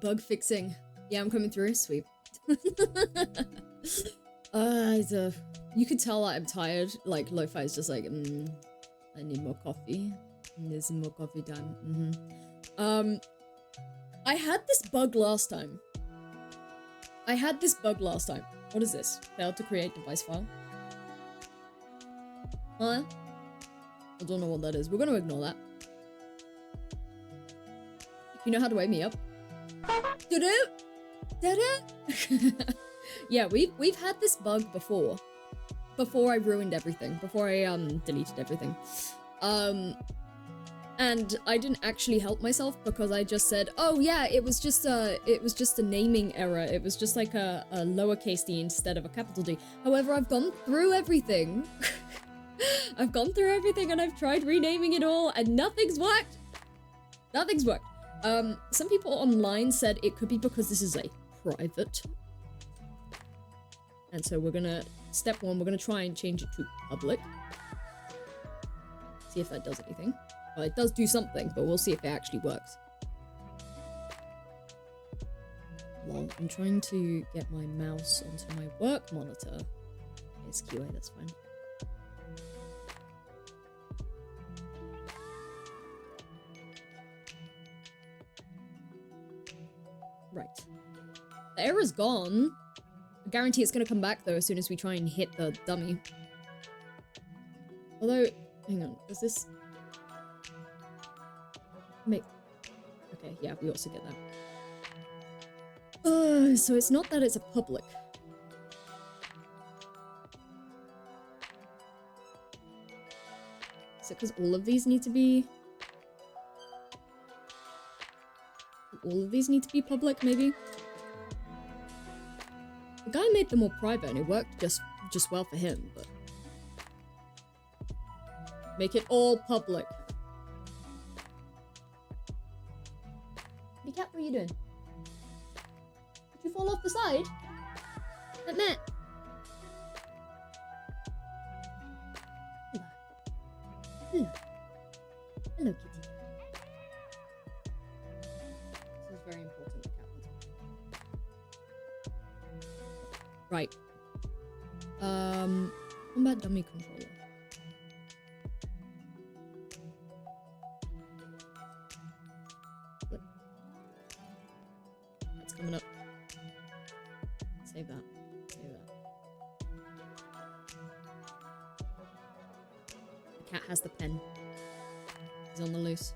bug fixing. Yeah, I'm coming through. Sweet. You could tell that I'm tired. Like, Lo-Fi is just like, I need more coffee. There's some more coffee time. I had this bug last time. What is this? Failed to create device file. Huh? I don't know what that is. We're gonna ignore that. You know how to wake me up? Yeah, we've had this bug before. Before I ruined everything. Before I deleted everything. And I didn't actually help myself because I just said, oh yeah, it was just a naming error. It was just like a lowercase d instead of a capital D. However, I've gone through everything. I've gone through everything and I've tried renaming it all and nothing's worked. Nothing's worked. Some people online said it could be because this is a private. And so we're gonna, step one, we're gonna try and change it to public. See if that does anything. Well, it does do something, but we'll see if it actually works. Well, I'm trying to get my mouse onto my work monitor. It's QA, that's fine. Right. The error's gone. I guarantee it's gonna come back though as soon as we try and hit the dummy. Although, hang on, does this make... Okay, yeah, we also get that. So it's not that it's a public. Is it because all of these need to be... All of these need to be public, maybe? The guy made them all private and it worked just well for him, but... Make it all public. Hey cat, what are you doing? Did you fall off the side? Matt. Hello. Hello, kitty. This is very important, the cat wants. Right. Combat dummy controller. Flip. That's coming up. Save that. Save that. The cat has the pen. He's on the loose.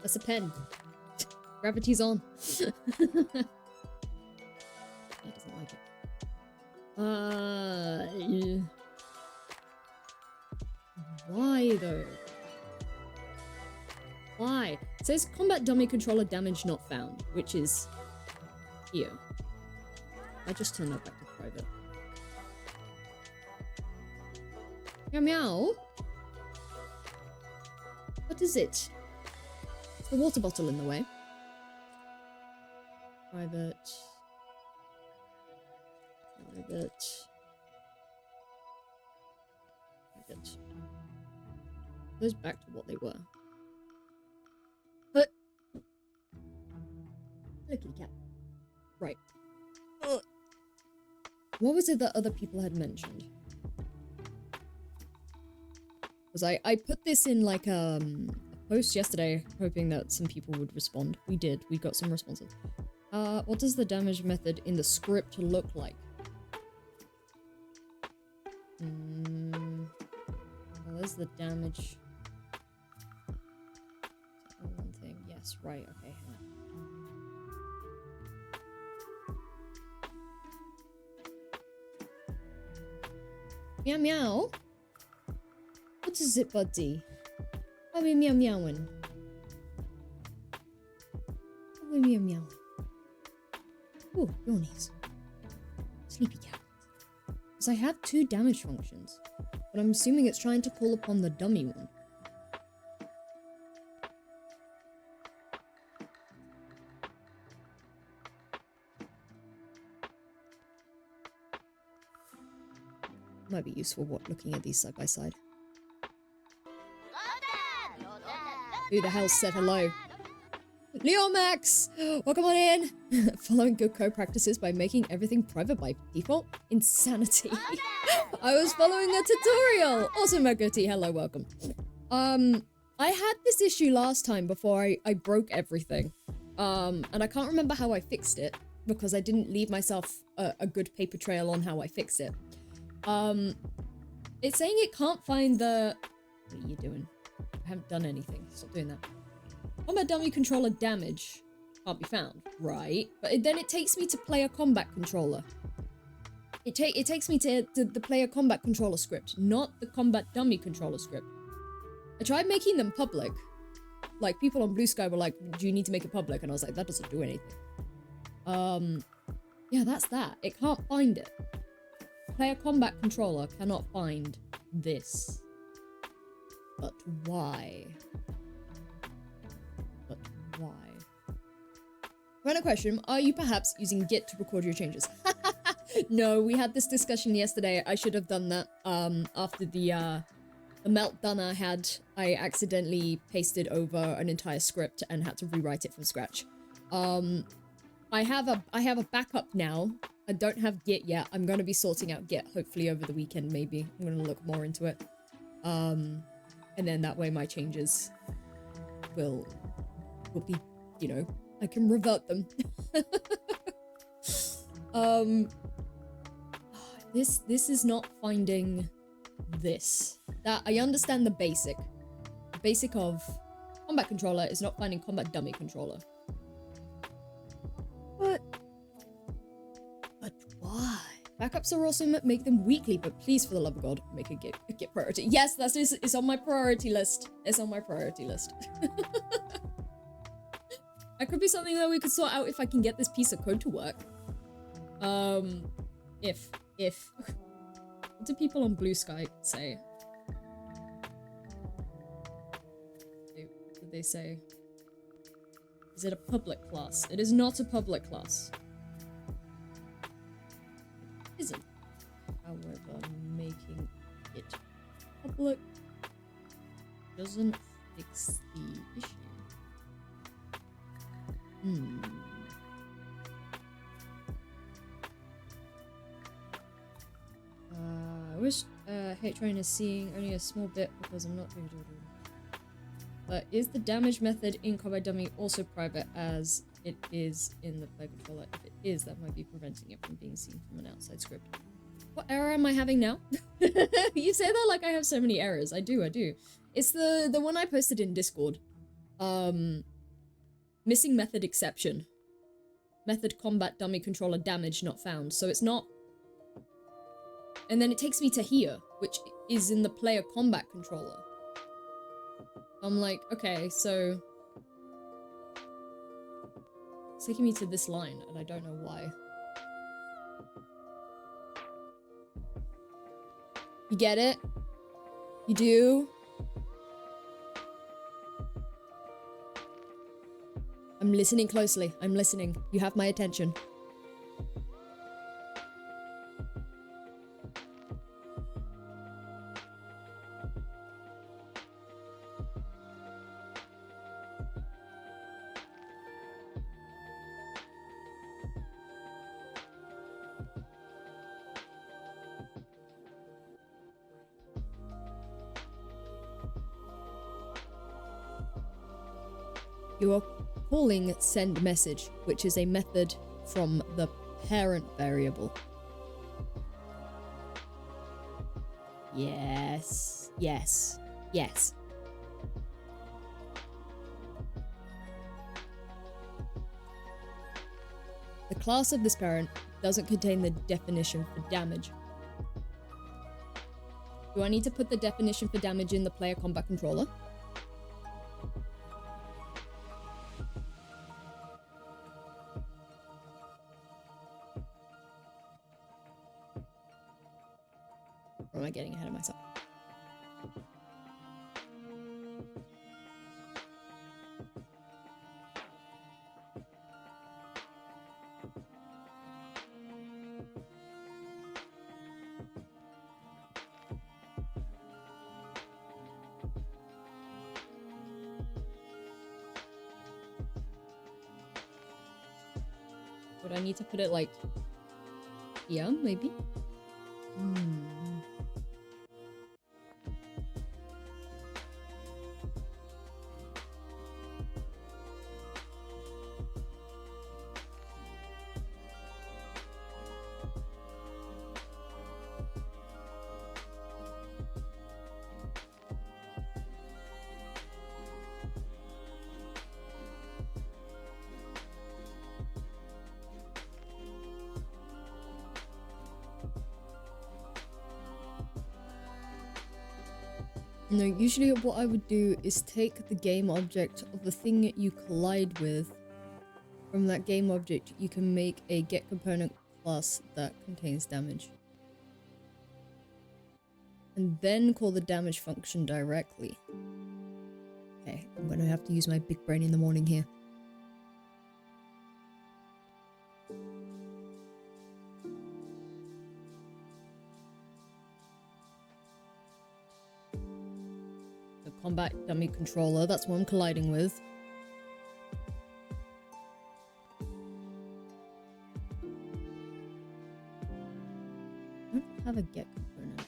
That's a pen. Gravity's on. He doesn't like it. Yeah. Why though? Why? It says combat dummy controller damage not found, which is here. I just turn that back to private. Meow meow. What is it? It's the water bottle in the way. Private. Private. Private. Goes back to what they were. But look at the cat. Right. What was it that other people had mentioned? Because I put this in like a post yesterday, hoping that some people would respond. We did. We got some responses. What does the damage method in the script look like? Well, there's the damage. One thing. Yes, right. Okay. Meow meow. What is it, buddy? Why are we meow meowing? Why are we meow meowing? Oh, yawnies. Sleepy cat. Because I have two damage functions, but I'm assuming it's trying to call upon the dummy one. Might be useful looking at these side by side. Who the hell said hello? Leomax! Welcome on in! Following good code practices by making everything private by default? Insanity. I was following a tutorial! Also, Magoti, hello, welcome. I had this issue last time before I broke everything. And I can't remember how I fixed it because I didn't leave myself a good paper trail on how I fixed it. It's saying it can't find the... What are you doing? I haven't done anything. Stop doing that. Combat dummy controller damage can't be found, right? But then it takes me to player combat controller. It takes me to the player combat controller script, not the combat dummy controller script. I tried making them public. Like, people on Blue Sky were like, do you need to make it public? And I was like, that doesn't do anything. Yeah, that's that. It can't find it. Player combat controller cannot find this. But why? But why? Random question, are you perhaps using Git to record your changes? No, we had this discussion yesterday. I should have done that after the meltdown I had. I accidentally pasted over an entire script and had to rewrite it from scratch. I have a backup now. I don't have Git yet. I'm going to be sorting out Git hopefully over the weekend maybe. I'm going to look more into it. And then that way my changes will be, you know, I can revert them. This is not finding this. That I understand the basic. The basic of combat controller is not finding combat dummy controller. But why? Backups are awesome, make them weekly, but please, for the love of God, make a Git priority. Yes, it's on my priority list. It's on my priority list. That could be something that we could sort out if I can get this piece of code to work. If. What do people on Blue Sky say? What did they say? Is it a public class? It is not a public class. It isn't. However, making it public doesn't fix the issue. I wish hate train is seeing only a small bit because I'm not doing. But is the damage method in combat dummy also private as it is in the player controller? If it is, that might be preventing it from being seen from an outside script. What error am I having now? You say that like I have so many errors. I do. It's the one I posted in Discord. Missing method exception. Method combat dummy controller damage not found. So it's not... And then it takes me to here, which is in the player combat controller. I'm like, okay, so... It's taking me to this line, and I don't know why. You get it? You do? I'm listening closely. I'm listening. You have my attention. You are calling send message, which is a method from the parent variable. Yes. The class of this parent doesn't contain the definition for damage. Do I need to put the definition for damage in the player combat controller? Or am I getting ahead of myself? I need to put it like here, maybe? No, usually what I would do is take the game object of the thing you collide with. From that game object, you can make a get component class that contains damage. And then call the damage function directly. Okay, I'm gonna have to use my big brain in the morning here. Combat dummy controller, that's what I'm colliding with. I don't have a get component.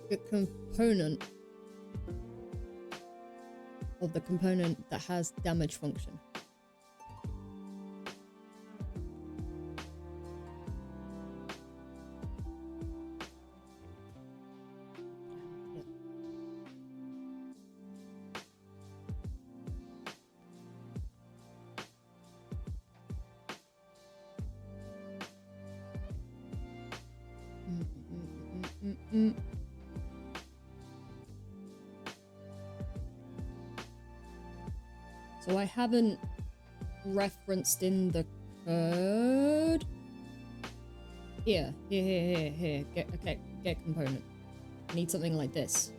Get component of the component that has damage function. So I haven't referenced in the code. Here. Get component. I need something like this.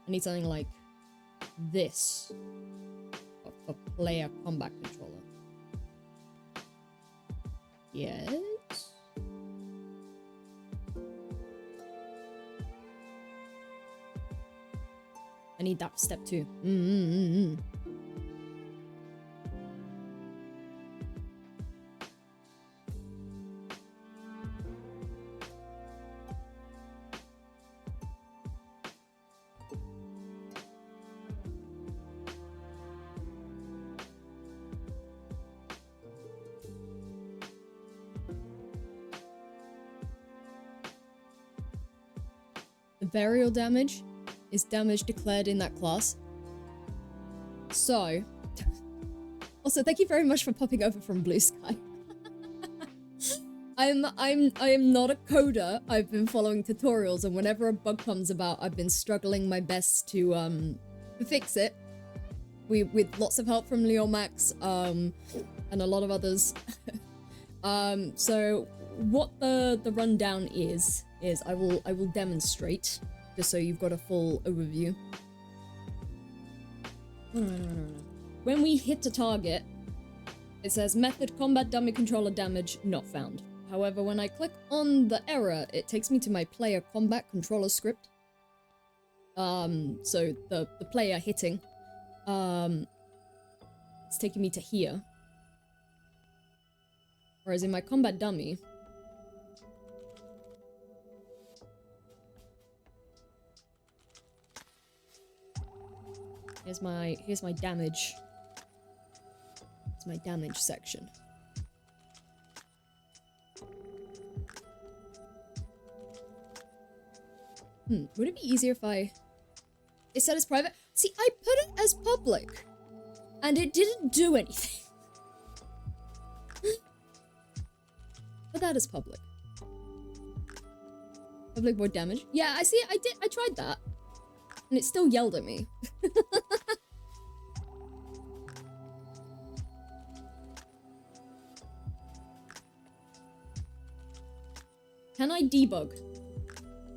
I need something like this for player combat controller. Yes. I need that for step 2. The burial damage is damage declared in that class. So, also thank you very much for popping over from Blue Sky. I am not a coder. I've been following tutorials, and whenever a bug comes about, I've been struggling my best to fix it. With lots of help from Leomax, and a lot of others. So what the rundown is I will demonstrate, just so you've got a full overview. When we hit a target, it says method combat dummy controller damage not found. However, when I click on the error, it takes me to my player combat controller script. So the player hitting, it's taking me to here. Whereas in my combat dummy, here's my damage. It's my damage section. Would it be easier if it said as private? See, I put it as public, and it didn't do anything. But that is public. Public void damage. Yeah, I see. I tried that, and it still yelled at me. Can I debug?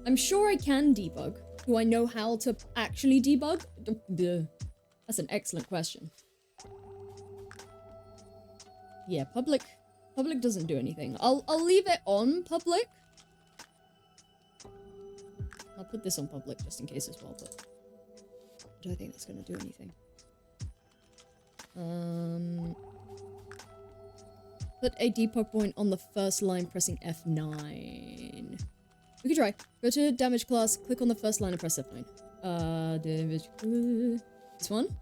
I'm sure I can debug. Do I know how to actually debug? That's an excellent question. Yeah, public doesn't do anything. I'll leave it on public. I'll put this on public just in case as well, but I don't think that's gonna do anything. Put a depot point on the first line pressing F9. We could try. Go to damage class, click on the first line and press F9. Damage. This one?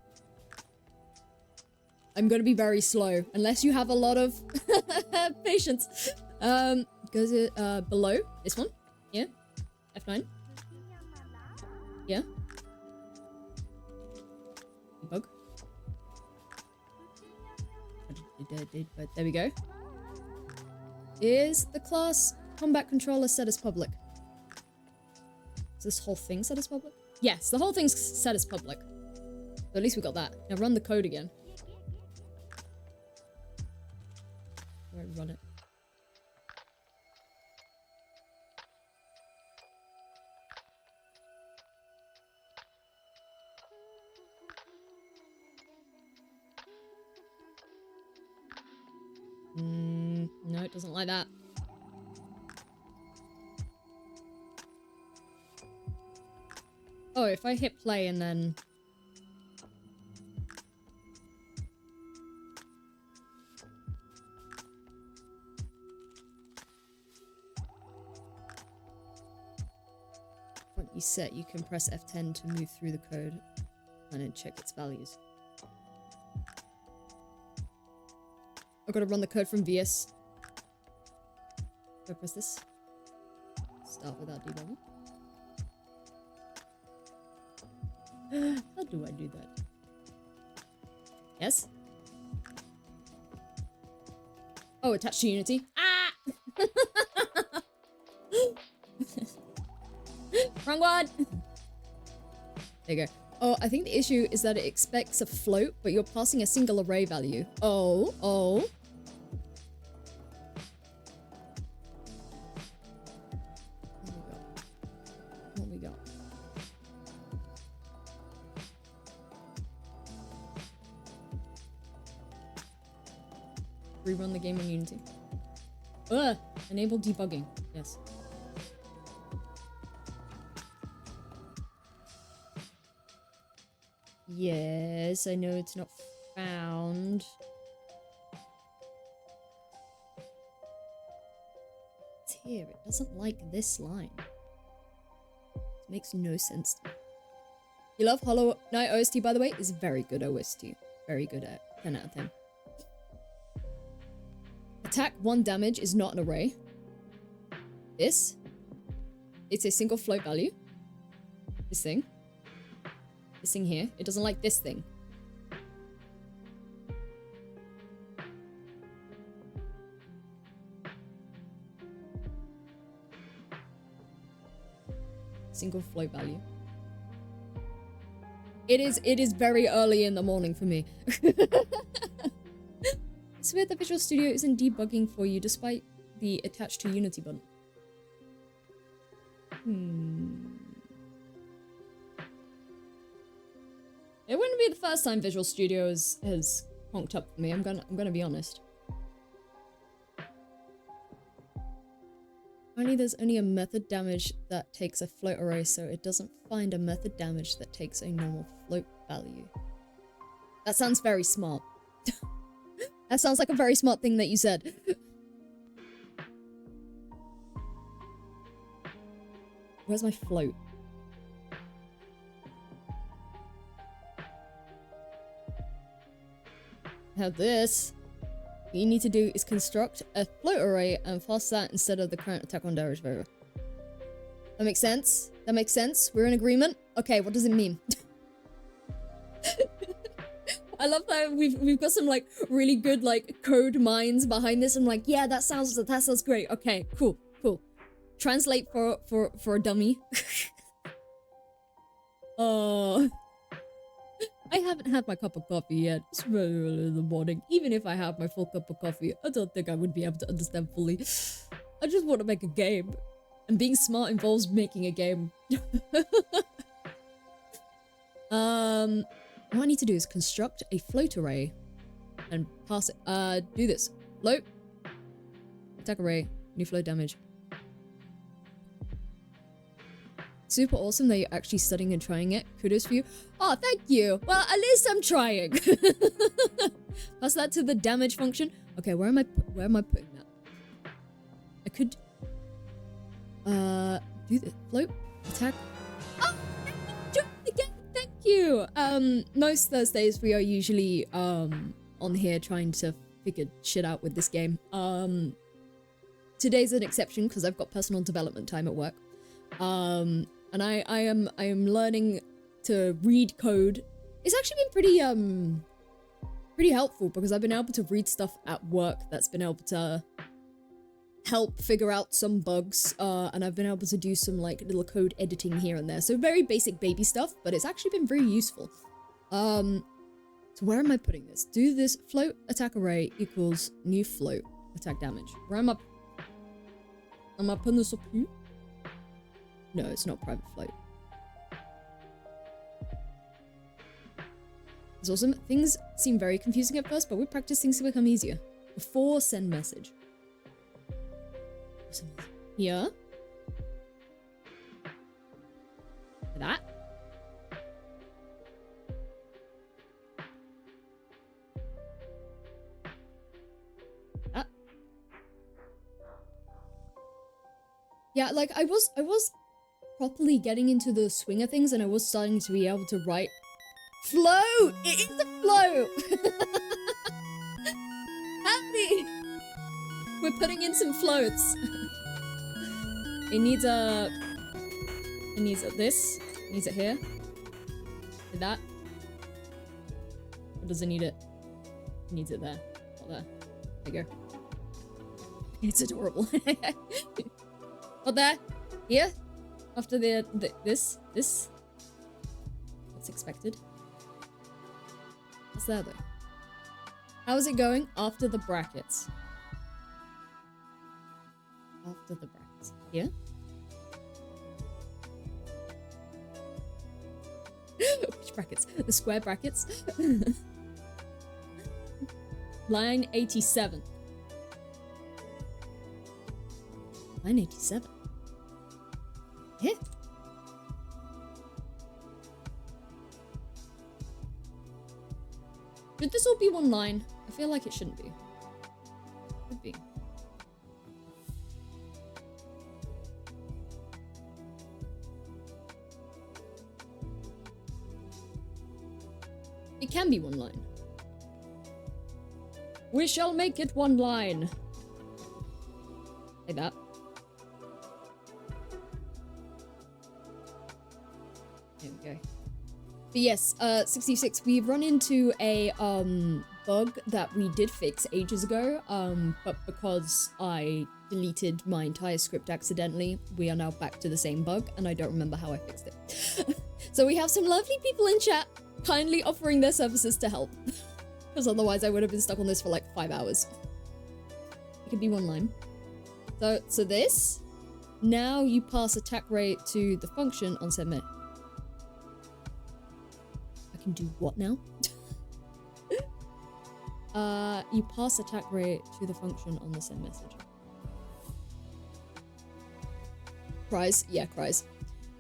I'm gonna be very slow, unless you have a lot of patience. Goes below this one. Yeah. F9. Yeah. Bug. But there we go. Is the class combat controller set as public? Is this whole thing set as public? Yes, the whole thing's set as public. So at least we got that. Now run the code again. Where run it? No, it doesn't like that. Oh, if I hit play and then... Once you set, you can press F10 to move through the code and then check its values. I've got to run the code from VS. Do I press this? Start without debugging. How do I do that? Yes? Oh, attached to Unity. Ah! Wrong one! There you go. Oh, I think the issue is that it expects a float, but you're passing a single array value. Oh. What we got? Rerun the game in Unity. Enable debugging. Yes. Yes, I know it's not found. It's here. It doesn't like this line. It makes no sense to me. You love Hollow Knight OST, by the way? It's very good OST. Very good at 10 out of 10. Attack 1 damage is not an array. This. It's a single float value. This thing. This thing here. It doesn't like this thing. Single float value. It is very early in the morning for me. It's weird that Visual Studio isn't debugging for you despite the attached to Unity button. It wouldn't be the first time Visual Studio has honked up for me. I'm gonna be honest. Apparently there's only a method damage that takes a float array, so it doesn't find a method damage that takes a normal float value. That sounds very smart. That sounds like a very smart thing that you said. Where's my float? Now this, what you need to do is construct a float array and pass that instead of the current attack on damage variable. That makes sense? That makes sense? We're in agreement? Okay, what does it mean? I love that we've got some like really good like code minds behind this. I'm like, yeah, that sounds great. Okay, cool. Translate for a dummy. I haven't had my cup of coffee yet. It's very early in the morning. Even if I have my full cup of coffee, I don't think I would be able to understand fully. I just want to make a game. And being smart involves making a game. What I need to do is construct a float array. and pass it. Do this. Float. Attack array. New float damage. Super awesome that you're actually studying and trying it. Kudos for you. Oh, thank you. Well, at least I'm trying. Pass that to the damage function. Okay, where am I putting that? I could do the float attack. Oh, again. Thank you. Most Thursdays we are usually on here trying to figure shit out with this game. Today's an exception because I've got personal development time at work. And I am learning to read code. It's actually been pretty helpful because I've been able to read stuff at work that's been able to help figure out some bugs, and I've been able to do some like little code editing here and there. So very basic baby stuff, but it's actually been very useful. So where am I putting this? Do this float attack array equals new float attack damage. Where am I putting this up here? No, it's not private float. It's awesome. Things seem very confusing at first, but with practice things will become easier. Before send message. Here. That. That. Yeah, like I was properly getting into the swing of things, and I was starting to be able to write float. It is a float. Howdy. We're putting in some floats. It needs this. It needs it here. Did that? Or does it need it? It needs it there. Not there. There you go. It's adorable. Not there. Here. After this. What's expected? What's there though? How's it going after the brackets? After the brackets. Here? Which brackets? The square brackets? Line 87. Line 87. Here? Should this all be one line? I feel like it shouldn't be. Could be. It can be one line. We shall make it one line. Like that. There we go. But yes, 66, we've run into a bug that we did fix ages ago, but because I deleted my entire script accidentally, we are now back to the same bug, and I don't remember how I fixed it. So we have some lovely people in chat kindly offering their services to help, because otherwise I would have been stuck on this for like 5 hours. It could be one line. So this, now you pass attack rate to the function on send message. I can do what now? You pass attack rate to the function on the send message. Cries? Yeah, cries.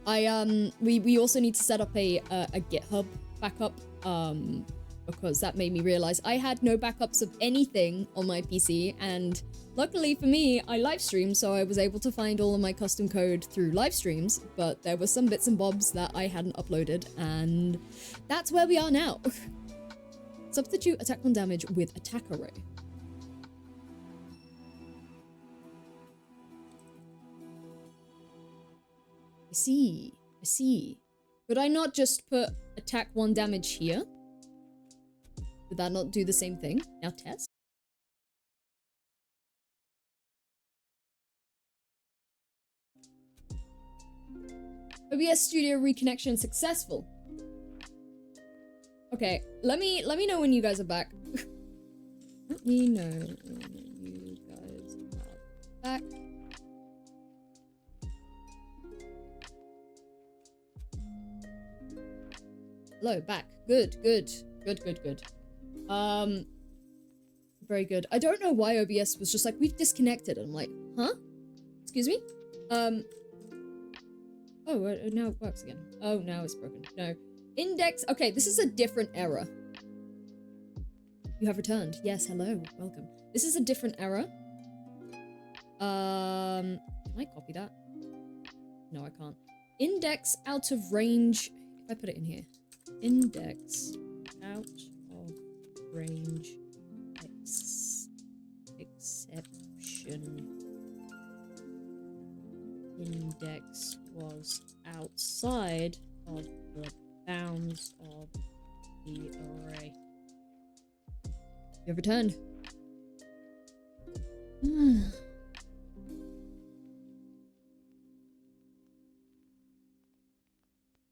We also need to set up a GitHub backup, because that made me realize I had no backups of anything on my PC, and luckily for me, I live stream, so I was able to find all of my custom code through live streams, but there were some bits and bobs that I hadn't uploaded, and that's where we are now. Substitute attack on damage with attack array. I see. Could I not just put attack 1 damage here? Would that not do the same thing? Now test. OBS Studio reconnection successful. Okay, let me know when you guys are back. Let me know when you guys are back. Hello, back. Good. Very good. I don't know why OBS was just like, we've disconnected. I'm like, huh? Excuse me? Oh, now it works again. Oh, now it's broken. No. Index. Okay, this is a different error. You have returned. Yes, hello. Welcome. This is a different error. Can I copy that? No, I can't. Index out of range. If I put it in here. Index out of range exception. Index was outside of the bounds of the array. You have returned.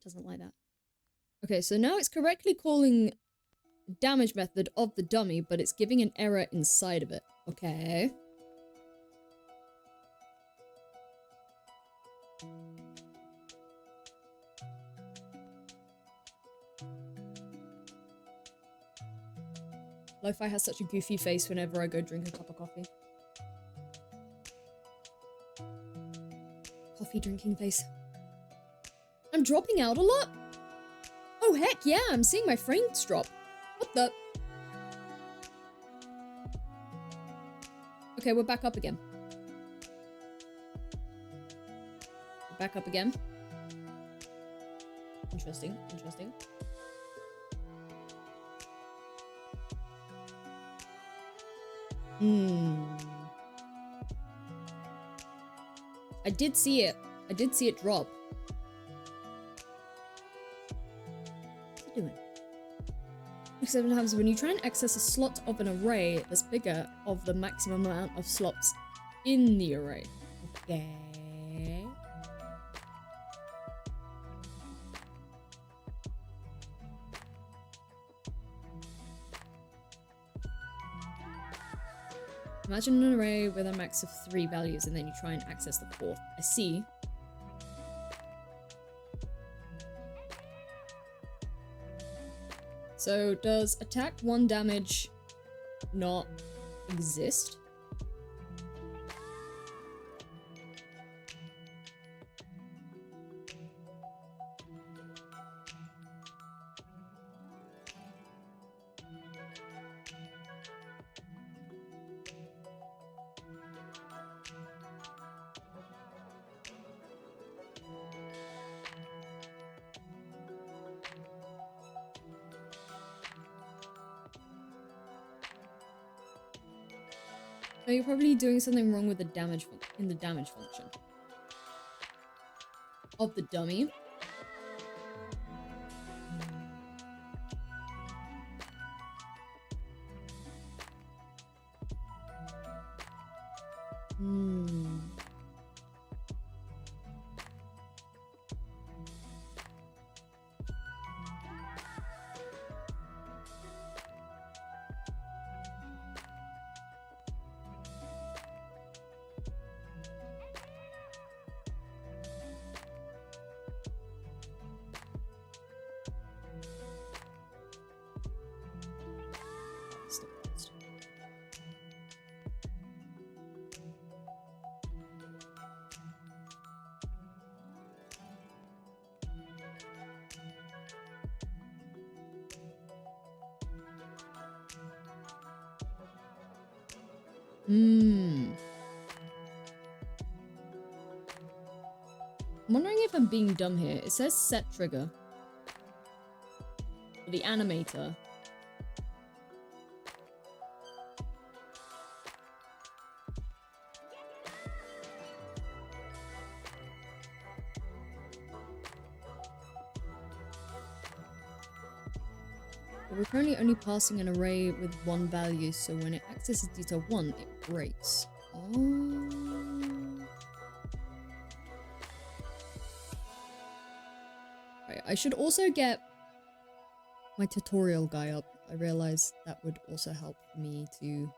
Doesn't like that. Okay, so now it's correctly calling damage method of the dummy, but it's giving an error inside of it. Okay. Lo-Fi has such a goofy face whenever I go drink a cup of coffee. Coffee drinking face. I'm dropping out a lot? Oh heck yeah, I'm seeing my frames drop. What the? Okay, we're back up again. We're back up again. Interesting, interesting. I did see it. I did see it drop. What's it doing? Sometimes when you try and access a slot of an array that's bigger of the maximum amount of slots in the array. Okay. Imagine an array with a max of 3 values and then you try and access the 4th. I see. So does attack 1 damage not exist? No, you're probably doing something wrong with the damage in the damage function of the dummy. I'm wondering if I'm being dumb here. It says set trigger. For the animator. But we're currently only passing an array with 1 value, so when it accesses detail 1, it breaks. Oh. Right, I should also get my tutorial guy up. I realized that would also help me to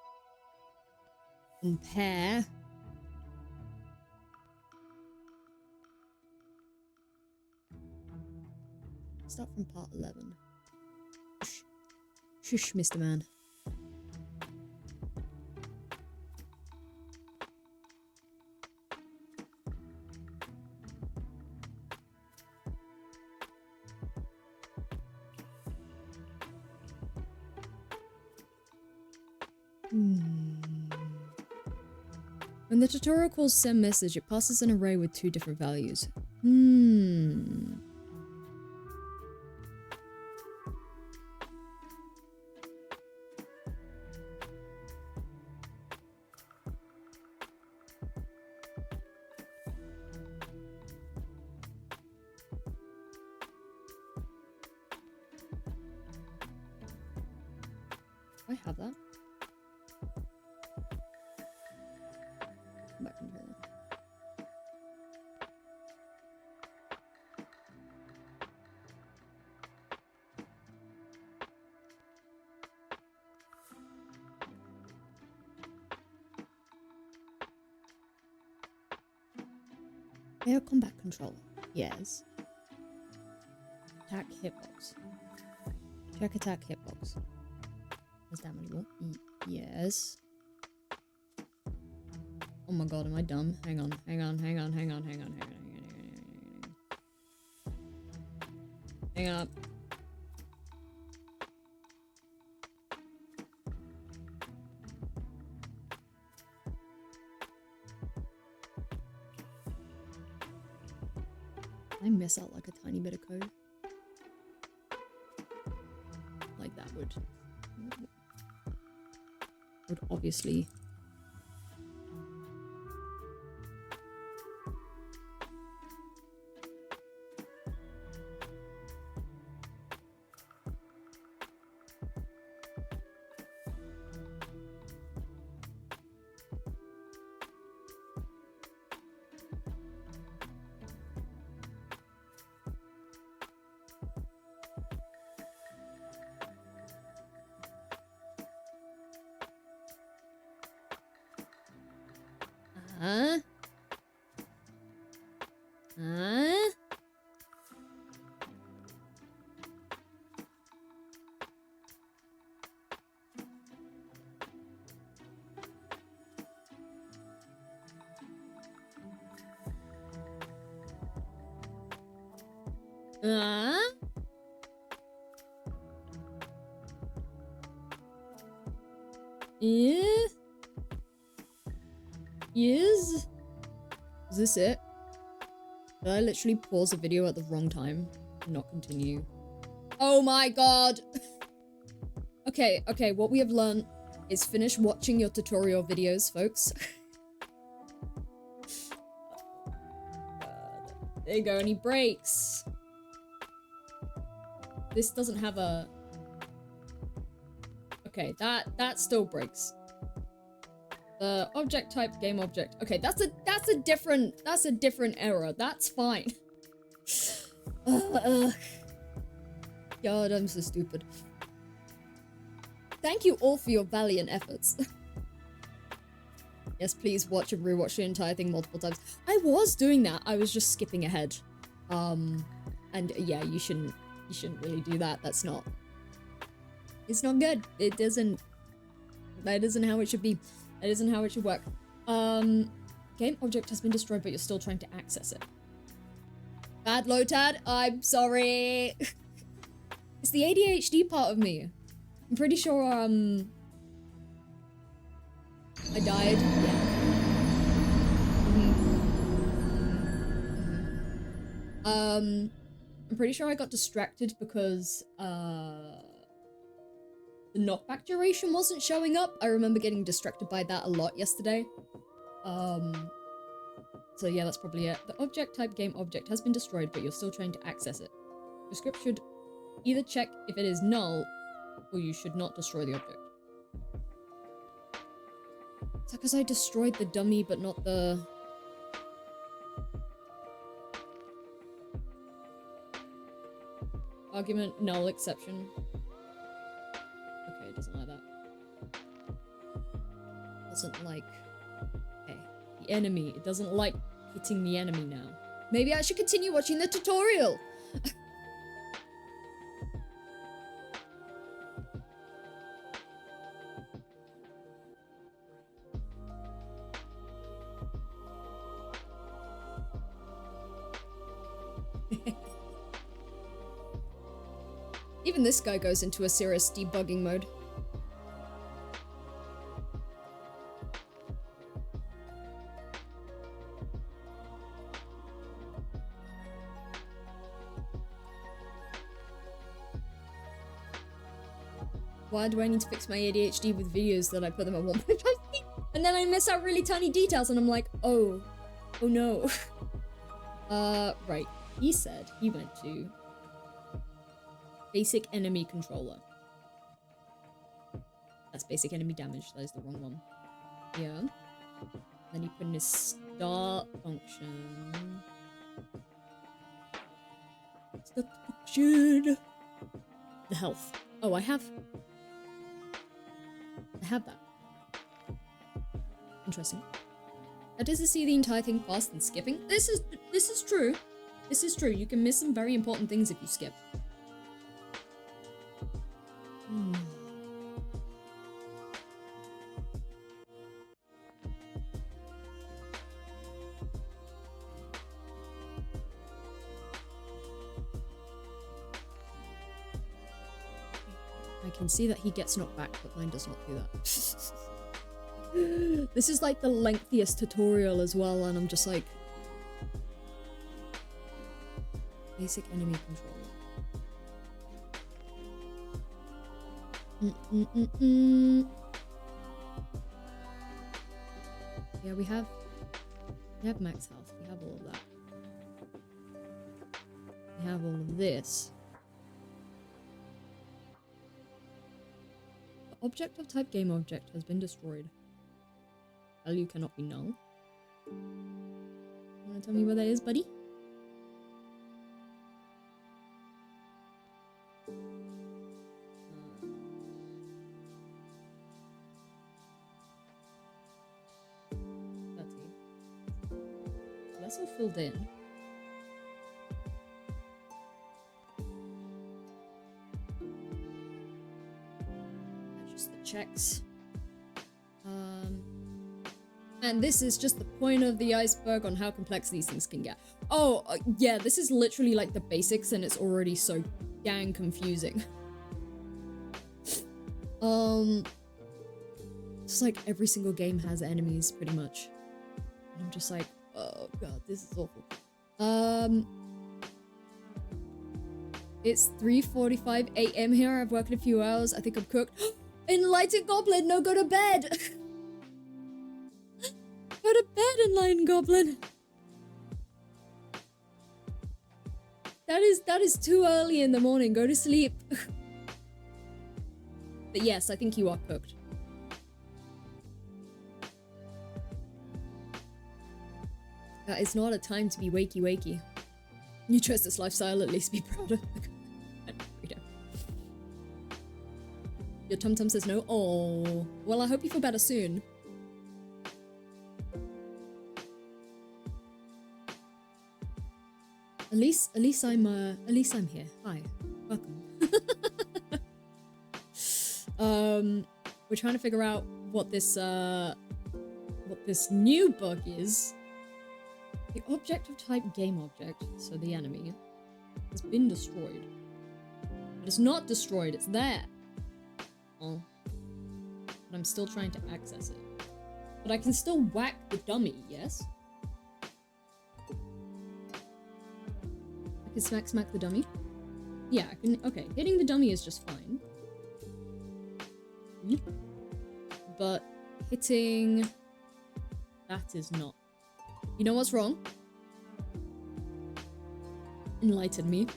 compare. Start from part 11. Shush, Mr. Man. When the tutorial calls send message, it passes an array with 2 different values. I have that. Back controller. Air combat controller. Yes. Attack hitbox. Check attack hitbox. Is that many more? Yes. Oh my god, am I dumb? Hang on. Hang up. I miss out like a tiny bit of code. Like that would obviously yeah. Yes. Is this it? Did I literally pause the video at the wrong time and not continue? Oh my god! Okay, what we have learned is finish watching your tutorial videos, folks. There you go, and he breaks. This doesn't have a... Okay, that still breaks. The object type, game object. Okay, that's a different error. That's fine. God, I'm so stupid. Thank you all for your valiant efforts. Yes, please watch and rewatch the entire thing multiple times. I was doing that. I was just skipping ahead. And yeah, you shouldn't really do that. That's not... It's not good. It doesn't... That isn't how it should be. That isn't how it should work. Game object has been destroyed, but you're still trying to access it. Bad Lotad, I'm sorry. It's the ADHD part of me. I'm pretty sure, I died. Yeah. I'm pretty sure I got distracted because, the knockback duration wasn't showing up. I remember getting distracted by that a lot yesterday. So yeah, that's probably it. The object type game object has been destroyed, but you're still trying to access it. Your script should either check if it is null, or you should not destroy the object. Is that because I destroyed the dummy, but not the... Argument, null, exception. Okay, it doesn't like that. Doesn't like... Okay, the enemy. It doesn't like hitting the enemy now. Maybe I should continue watching the tutorial! Even this guy goes into a serious debugging mode. why do I need to fix my ADHD with videos that I put them at 1.5 speed? And then I miss out really tiny details and I'm like, oh no. Right. He said he went to basic enemy controller. That's basic enemy damage. That is the wrong one. Yeah. Then he put in his start function. Start function. The health. Oh, I have that. Interesting. How does it see the entire thing fast and skipping? This is true. This is true. You can miss some very important things if you skip. I can see that he gets knocked back, but mine does not do that. This is like the lengthiest tutorial as well, and I'm just like... Basic enemy control. Yeah, we have max health. We have all of that. We have all of this. The object of type game object has been destroyed. Value cannot be null. You wanna tell me where that is, buddy? That's all filled in. Just the checks. And this is just the point of the iceberg on how complex these things can get. Oh, yeah, this is literally like the basics and it's already so dang confusing. Just like every single game has enemies pretty much. And I'm just like, oh god, this is awful. It's 3:45 a.m. here. I've worked a few hours. I think I'm cooked. Enlightened Goblin, no, go to bed. Go to bed, Enlightened Goblin. That is too early in the morning. Go to sleep. But yes, I think you are cooked. That is not a time to be wakey. You chose this lifestyle, at least be proud of it. Your tum-tum says no. Oh, well, I hope you feel better soon. At least I'm here. Hi, welcome. We're trying to figure out what this new bug is. The object of type game object, so the enemy, has been destroyed. But it's not destroyed, it's there. Oh. But I'm still trying to access it. But I can still whack the dummy, yes? I can smack the dummy? Yeah, I can, okay, hitting the dummy is just fine. But hitting... that is not. You know what's wrong? Enlighten me.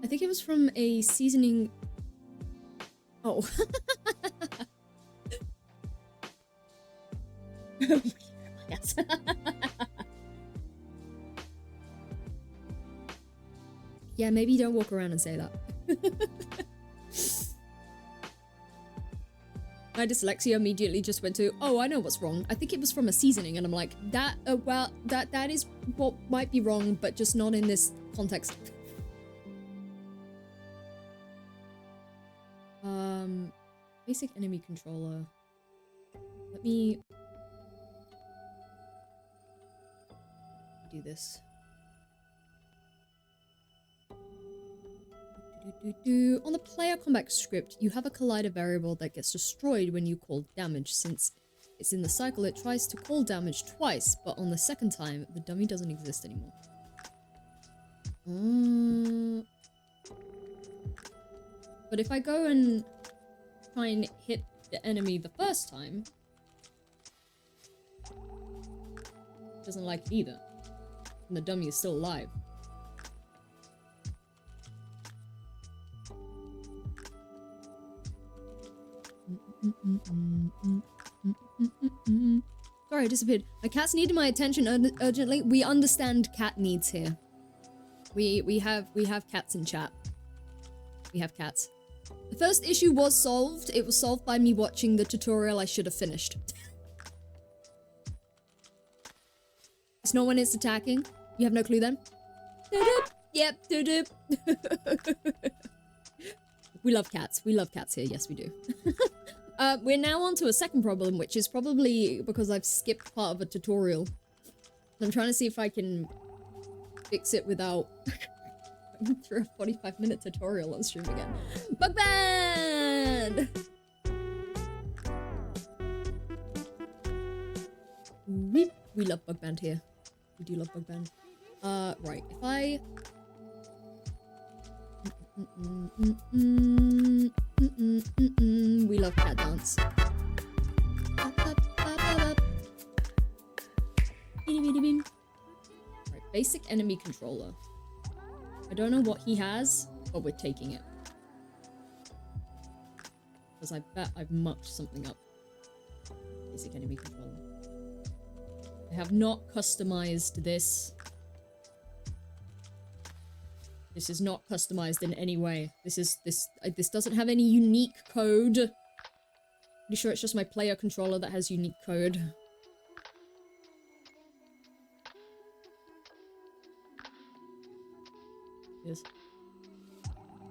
I think it was from a seasoning... Oh. Yes. Yeah, maybe don't walk around and say that. My dyslexia immediately just went to, oh, I know what's wrong. I think it was from a seasoning, and I'm like, that, well, that is what might be wrong, but just not in this context. Basic enemy controller. Let me do this. On the player combat script, you have a collider variable that gets destroyed when you call damage. Since it's in the cycle, it tries to call damage twice, but on the second time, the dummy doesn't exist anymore. But if I go and try and hit the enemy the first time, it doesn't like it either. And the dummy is still alive. Sorry, I disappeared. My cats needed my attention urgently. We understand cat needs here. We have cats in chat. We have cats. The first issue was solved. It was solved by me watching the tutorial I should have finished. It's not when it's attacking. You have no clue then? Yep. We love cats. We love cats here. Yes, we do. We're now on to a second problem, which is probably because I've skipped part of a tutorial. I'm trying to see if I can fix it without going through a 45-minute tutorial on stream again. Bug Band! We love Bug Band here. We do love Bug Band. Right. If I... We love cat dance. Right, basic enemy controller. I don't know what he has, but we're taking it. Because I bet I've mucked something up. Basic enemy controller. I have not customized this. This is not customized in any way. This doesn't have any unique code. Pretty sure it's just my player controller that has unique code. Yes.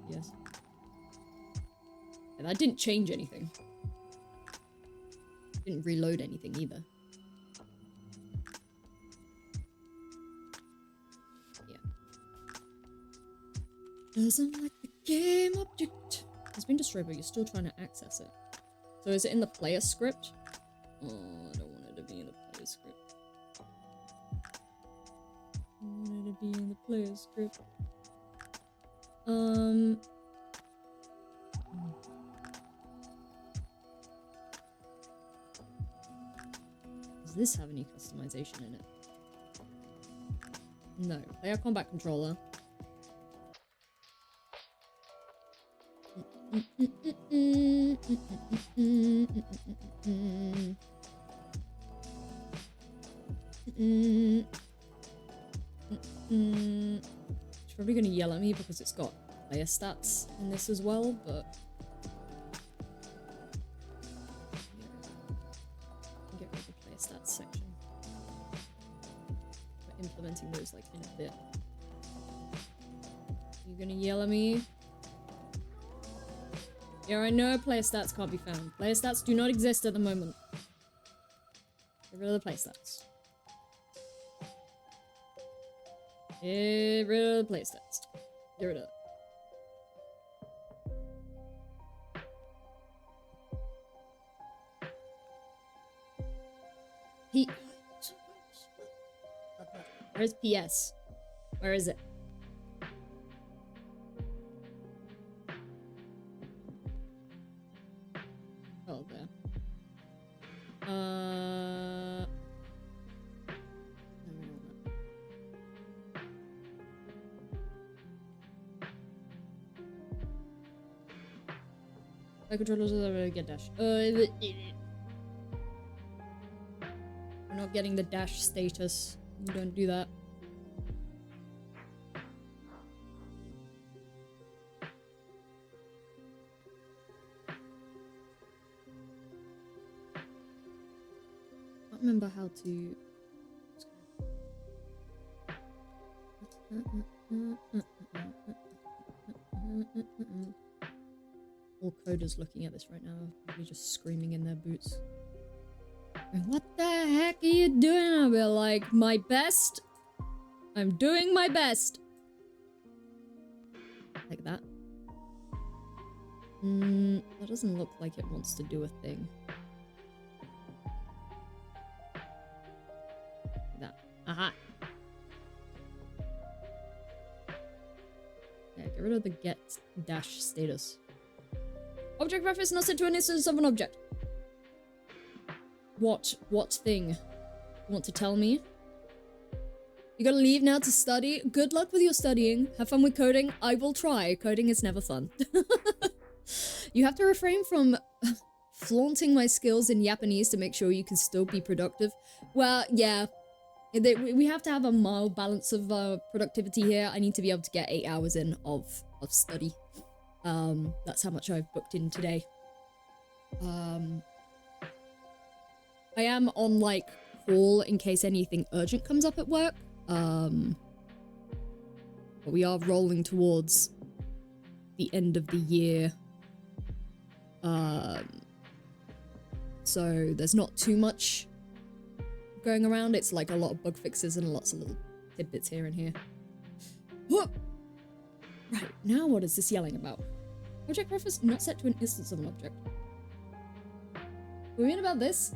Yes. And that didn't change anything. Didn't reload anything either. Doesn't like the game object. It's been destroyed, but you're still trying to access it. So is it in the player script? Oh, I don't want it to be in the player script. I want it to be in the player script. Does this have any customization in it? No. Player combat controller. She's probably gonna yell at me because it's got player stats in this as well, but get rid of the player stats section. We're implementing those like in a bit. You're gonna yell at me? Yeah, I know player stats can't be found. Player stats do not exist at the moment. Get rid of the player stats. Get rid of the player stats. Get rid of it. Where's PS? Where is it? Oh, there. No, we don't want that. My controllers are get dash. We're not getting the dash status. You don't do that. I don't remember how to. All coders looking at this right now, probably just screaming in their boots. What the heck are you doing? I'll be like, my best. I'm doing my best. Like that. That doesn't look like it wants to do a thing. Like that. Aha. Get rid of the get dash status. Object reference not set to an instance of an object. What? What thing? You want to tell me? You gotta leave now to study. Good luck with your studying. Have fun with coding. I will try. Coding is never fun. You have to refrain from flaunting my skills in Japanese to make sure you can still be productive. Well, yeah. We have to have a mild balance of productivity here. I need to be able to get 8 hours in of study. That's how much I've booked in today. I am on, like, call in case anything urgent comes up at work. But we are rolling towards the end of the year. So there's not too much going around. It's like a lot of bug fixes and lots of little tidbits here and here. Whoop! Right, now what is this yelling about? Object reference not set to an instance of an object. What do we mean about this?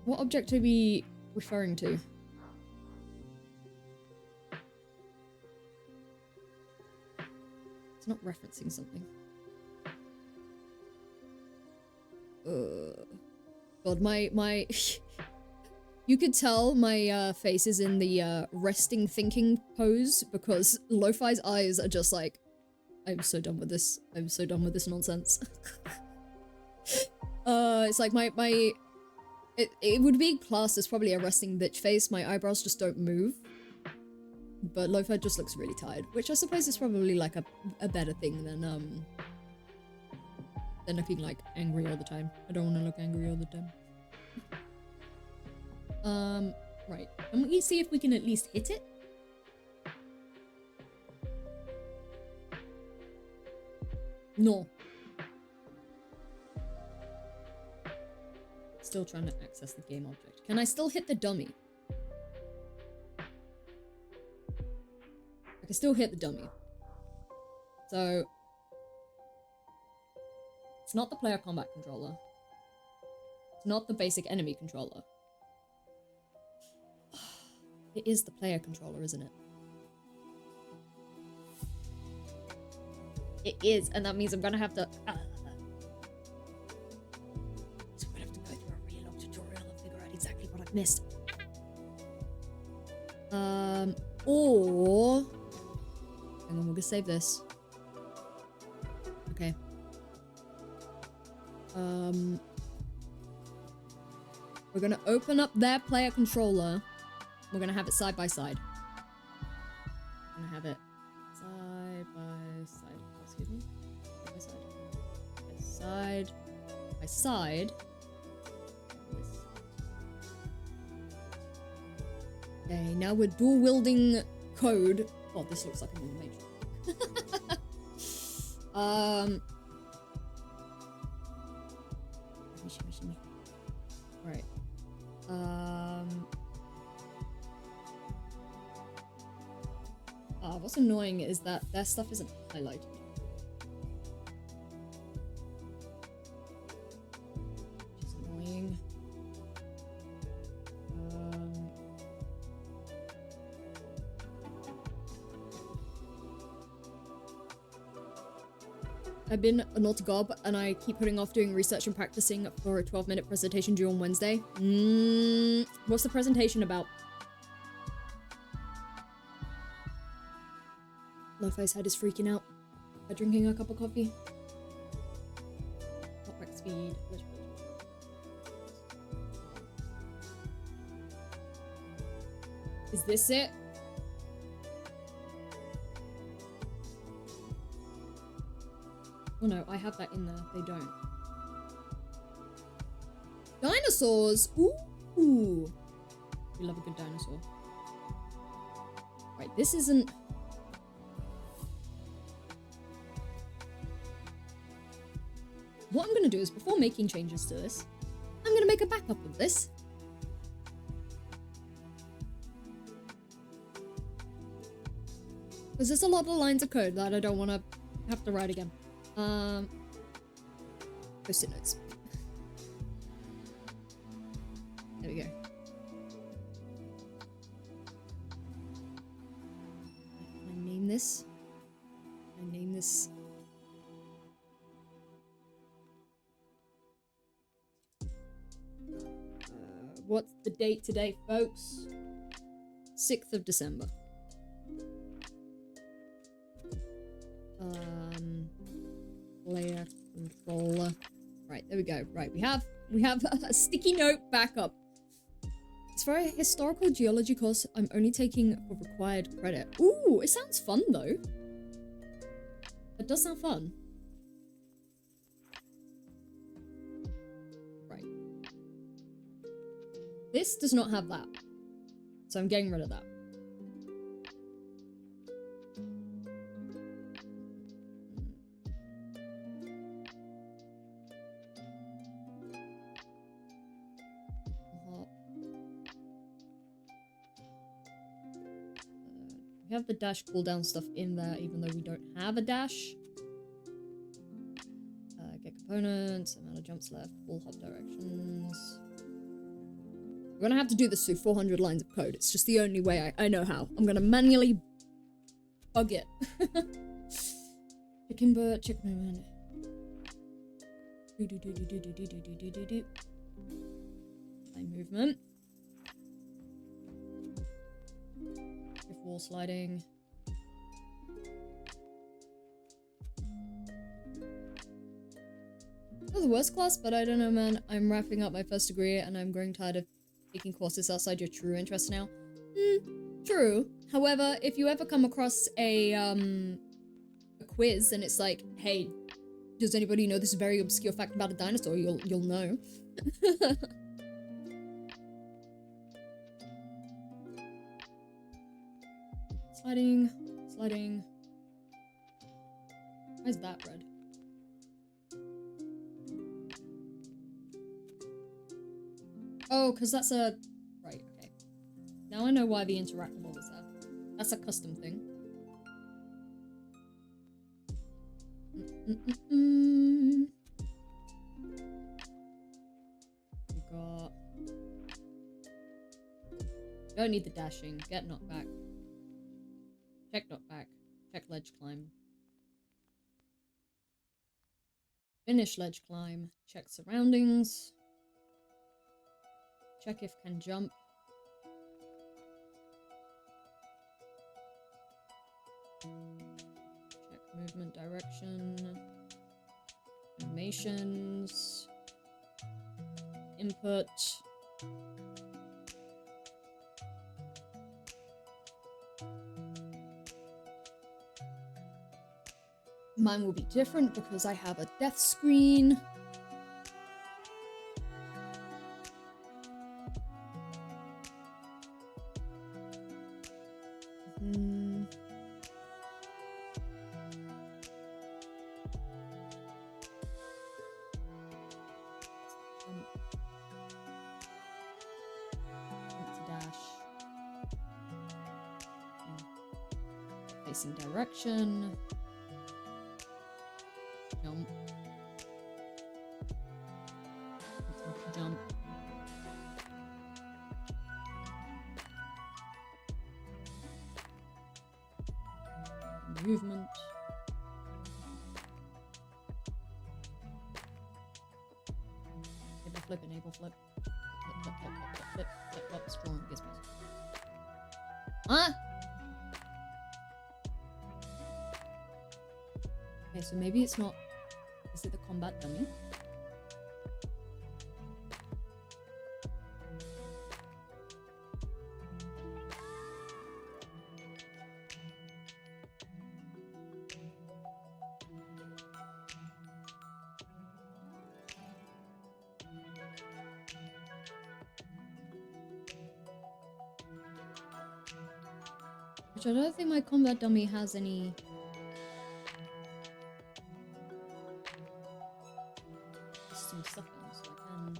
What object are we referring to? It's not referencing something. God, my you could tell my face is in the resting thinking pose because Lo-Fi's eyes are just like, I'm so done with this. I'm so done with this nonsense. It's like it would be classed as probably a resting bitch face. My eyebrows just don't move. But Lo-Fi just looks really tired, which I suppose is probably like a better thing than looking like angry all the time. I don't want to look angry all the time. Right. Can we see if we can at least hit it? No. Still trying to access the game object. Can I still hit the dummy? I can still hit the dummy. So it's not the player combat controller. It's not the basic enemy controller. It is the player controller, isn't it? It is, and that means I'm gonna have to... So I'm gonna have to go through a really long tutorial and figure out exactly what I've missed. Or... Hang on, we're gonna save this. Okay. We're gonna open up their player controller. We're gonna have it side by side. I'm gonna have it side by side. Excuse me. Side by side. Side by side. Okay, now we're dual wielding code. Oh, this looks like an animation. Right. What's annoying is that their stuff isn't highlighted. Which is annoying. I've been a naughty gob and I keep putting off doing research and practicing for a 12-minute presentation due on Wednesday. What's the presentation about? Lo-Fi's head is freaking out by drinking a cup of coffee. Upright speed. Is this it? Oh no, I have that in there. They don't. Dinosaurs! Ooh! We love a good dinosaur. Right, this isn't... What I'm gonna do is, before making changes to this, I'm gonna make a backup of this. Because there's a lot of lines of code that I don't want to have to write again. Post-it notes. There we go. Can I name this? Can I name this? What's the date today, folks? 6th of December. Player controller. Right, there we go. Right, we have a sticky note backup. It's for a historical geology course. I'm only taking for required credit. Ooh, it sounds fun though. It does sound fun. Right. This does not have that. So I'm getting rid of that. We have the dash cooldown stuff in there, even though we don't have a dash. Get components, amount of jumps left, full hop directions. We're gonna have to do this through 400 lines of code. It's just the only way I know how. I'm gonna manually bug it. Chicken bird, chicken movement. Line movement. Wall sliding. Not the worst class, but I don't know, man. I'm wrapping up my first degree and I'm growing tired of taking courses outside your true interests now. True. However, if you ever come across a quiz and it's like, hey, does anybody know this very obscure fact about a dinosaur? You'll know. Sliding, sliding. Why is that red? Oh, because that's a... Right, okay. Now I know why the interactable was there. That's a custom thing. We got... Don't need the dashing. Get knocked back. Check knockback. Check ledge climb. Finish ledge climb. Check surroundings. Check if can jump. Check movement direction. Animations. Input. Mine will be different because I have a death screen. Facing direction. Jump. Jump. Movement. Enable flip, enable flip. Flip, flip, flip, flip, flip, flip, flip, strong gizmos. Huh? Okay, so maybe it's not... Is it the combat dummy? Which I don't think my combat dummy has any... some stuff on, so I can...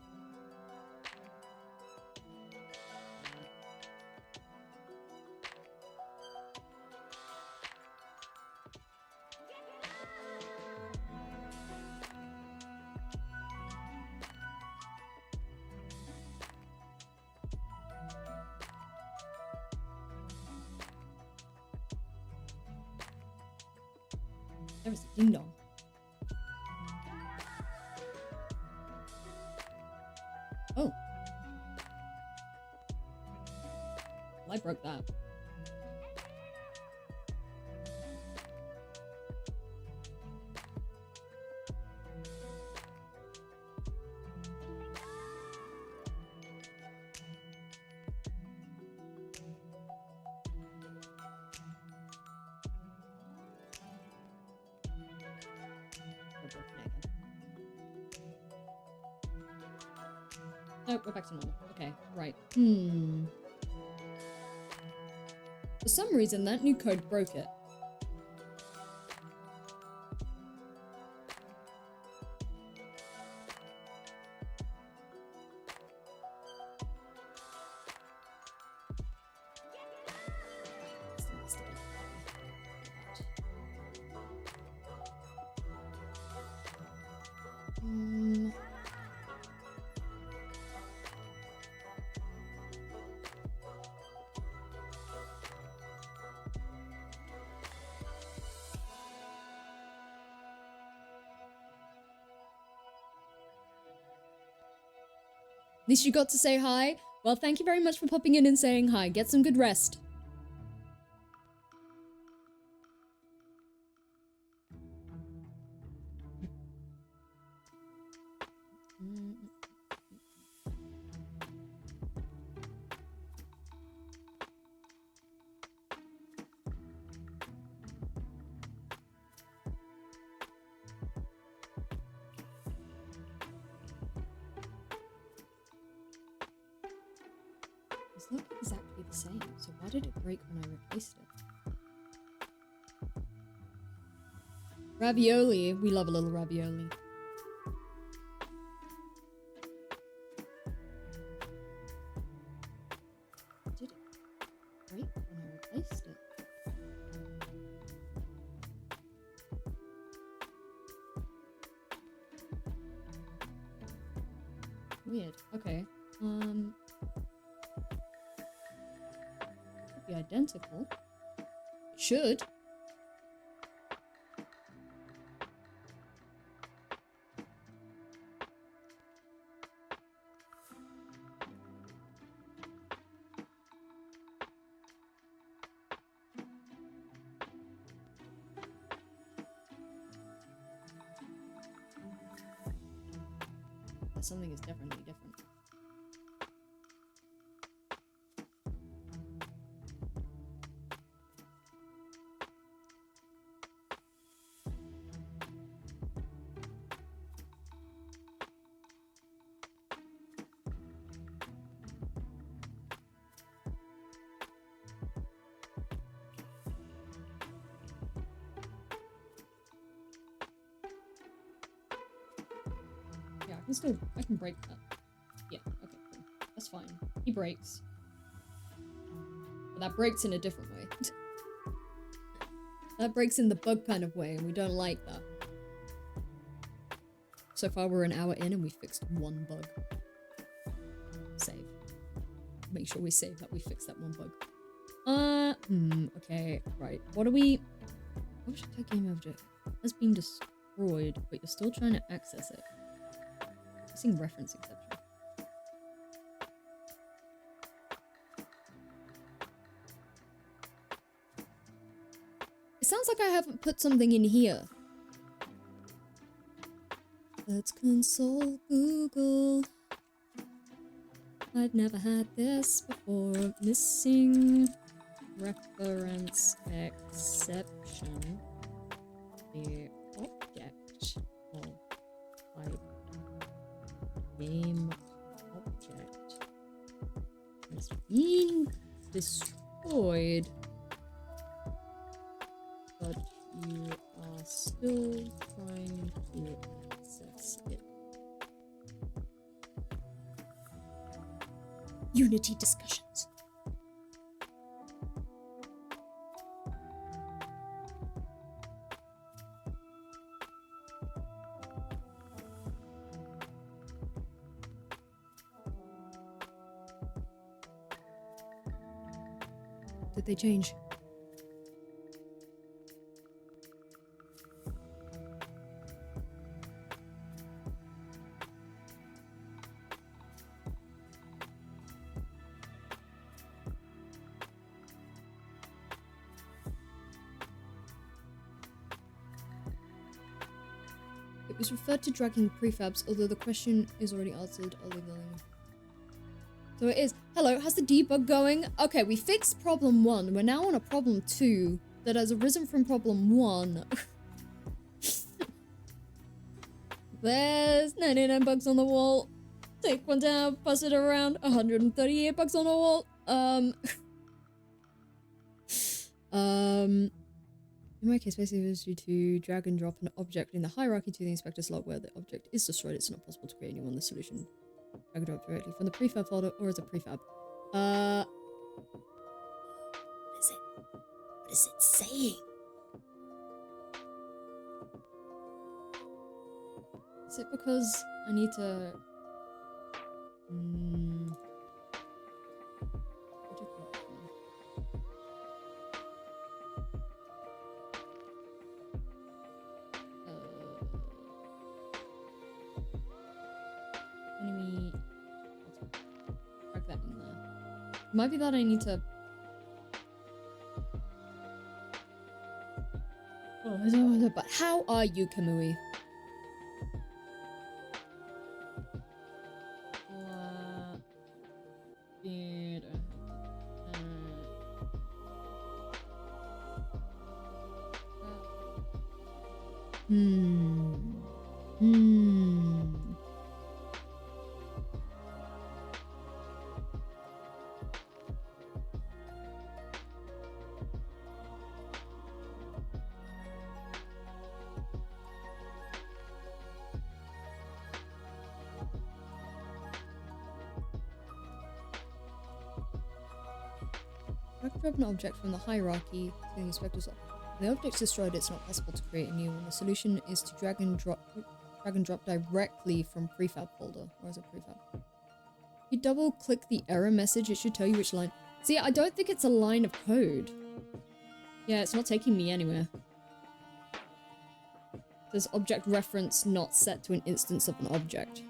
There is a ding dong. Oh. Well, I broke that. Oh, we're back to normal. Okay, right. For some reason, that new code broke it. At least you got to say hi. Well, thank you very much for popping in and saying hi. Get some good rest. It's not exactly the same, so why did it break when I replaced it? Ravioli. We love a little ravioli. Did it break when I replaced it? Weird. Okay. Could be identical. It should. Something is definitely different. I can break that. Yeah, okay, cool. That's fine. He breaks. But that breaks in a different way. That breaks in the bug kind of way, and we don't like that. So far we're an hour in and we fixed one bug. Save. Make sure we save that we fixed that one bug. Okay, right. What should that game object? It has been destroyed, but you're still trying to access it. Missing reference exception. It sounds like I haven't put something in here. Let's console Google. I've never had this before. Missing reference exception. The object of type game object has been destroyed, but you are still trying to access it. Unity discussions. Did they change? is referred to dragging prefabs, although the question is already answered. I'll leave the link. So it is. Hello, how's the debug going? Okay, we fixed problem 1. We're now on a problem 2 that has arisen from problem 1. There's 99 bugs on the wall. Take one down, pass it around. 138 bugs on the wall. In my case, basically, it was due to drag and drop an object in the hierarchy to the inspector's log where the object is destroyed. It's not possible to create a new one. The solution: drag and drop directly from the prefab folder or as a prefab. What is it? What is it saying? Is it because I need to? Enemy. Drag that in there. Might be that I need to. Oh, I don't know. But how are you, Kamui? Drop an object from the hierarchy to the inspector's log. When the object's destroyed, it's not possible to create a new one. The solution is to drag and drop directly from prefab folder, or as a prefab. If you double click the error message, it should tell you which line. See, I don't think it's a line of code. Yeah, it's not taking me anywhere. It says object reference not set to an instance of an object.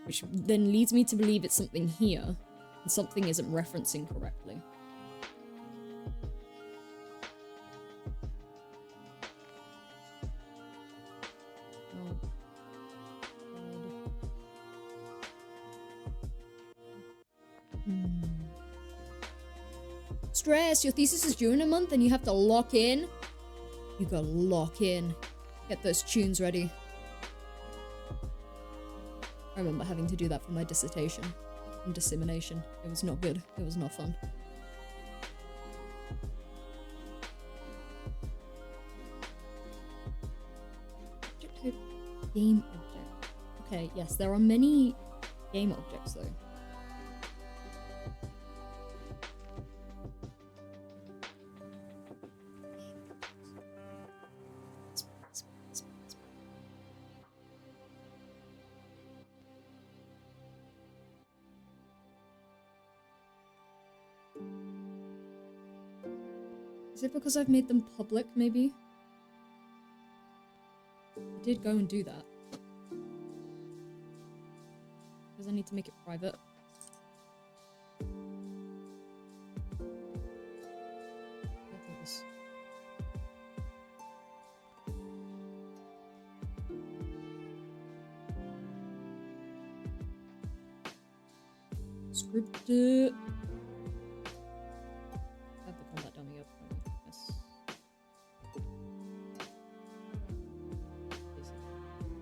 Which then leads me to believe it's something here. And something isn't referencing correctly. Oh. Stress! Your thesis is due in a month and you have to lock in? You gotta lock in. Get those tunes ready. I remember having to do that for my dissertation. And dissemination. It was not good. It was not fun. Object code. Game object. Okay, yes, there are many game objects though. Is it because I've made them public, maybe? I did go and do that. Because I need to make it private. I'll do this. Script it.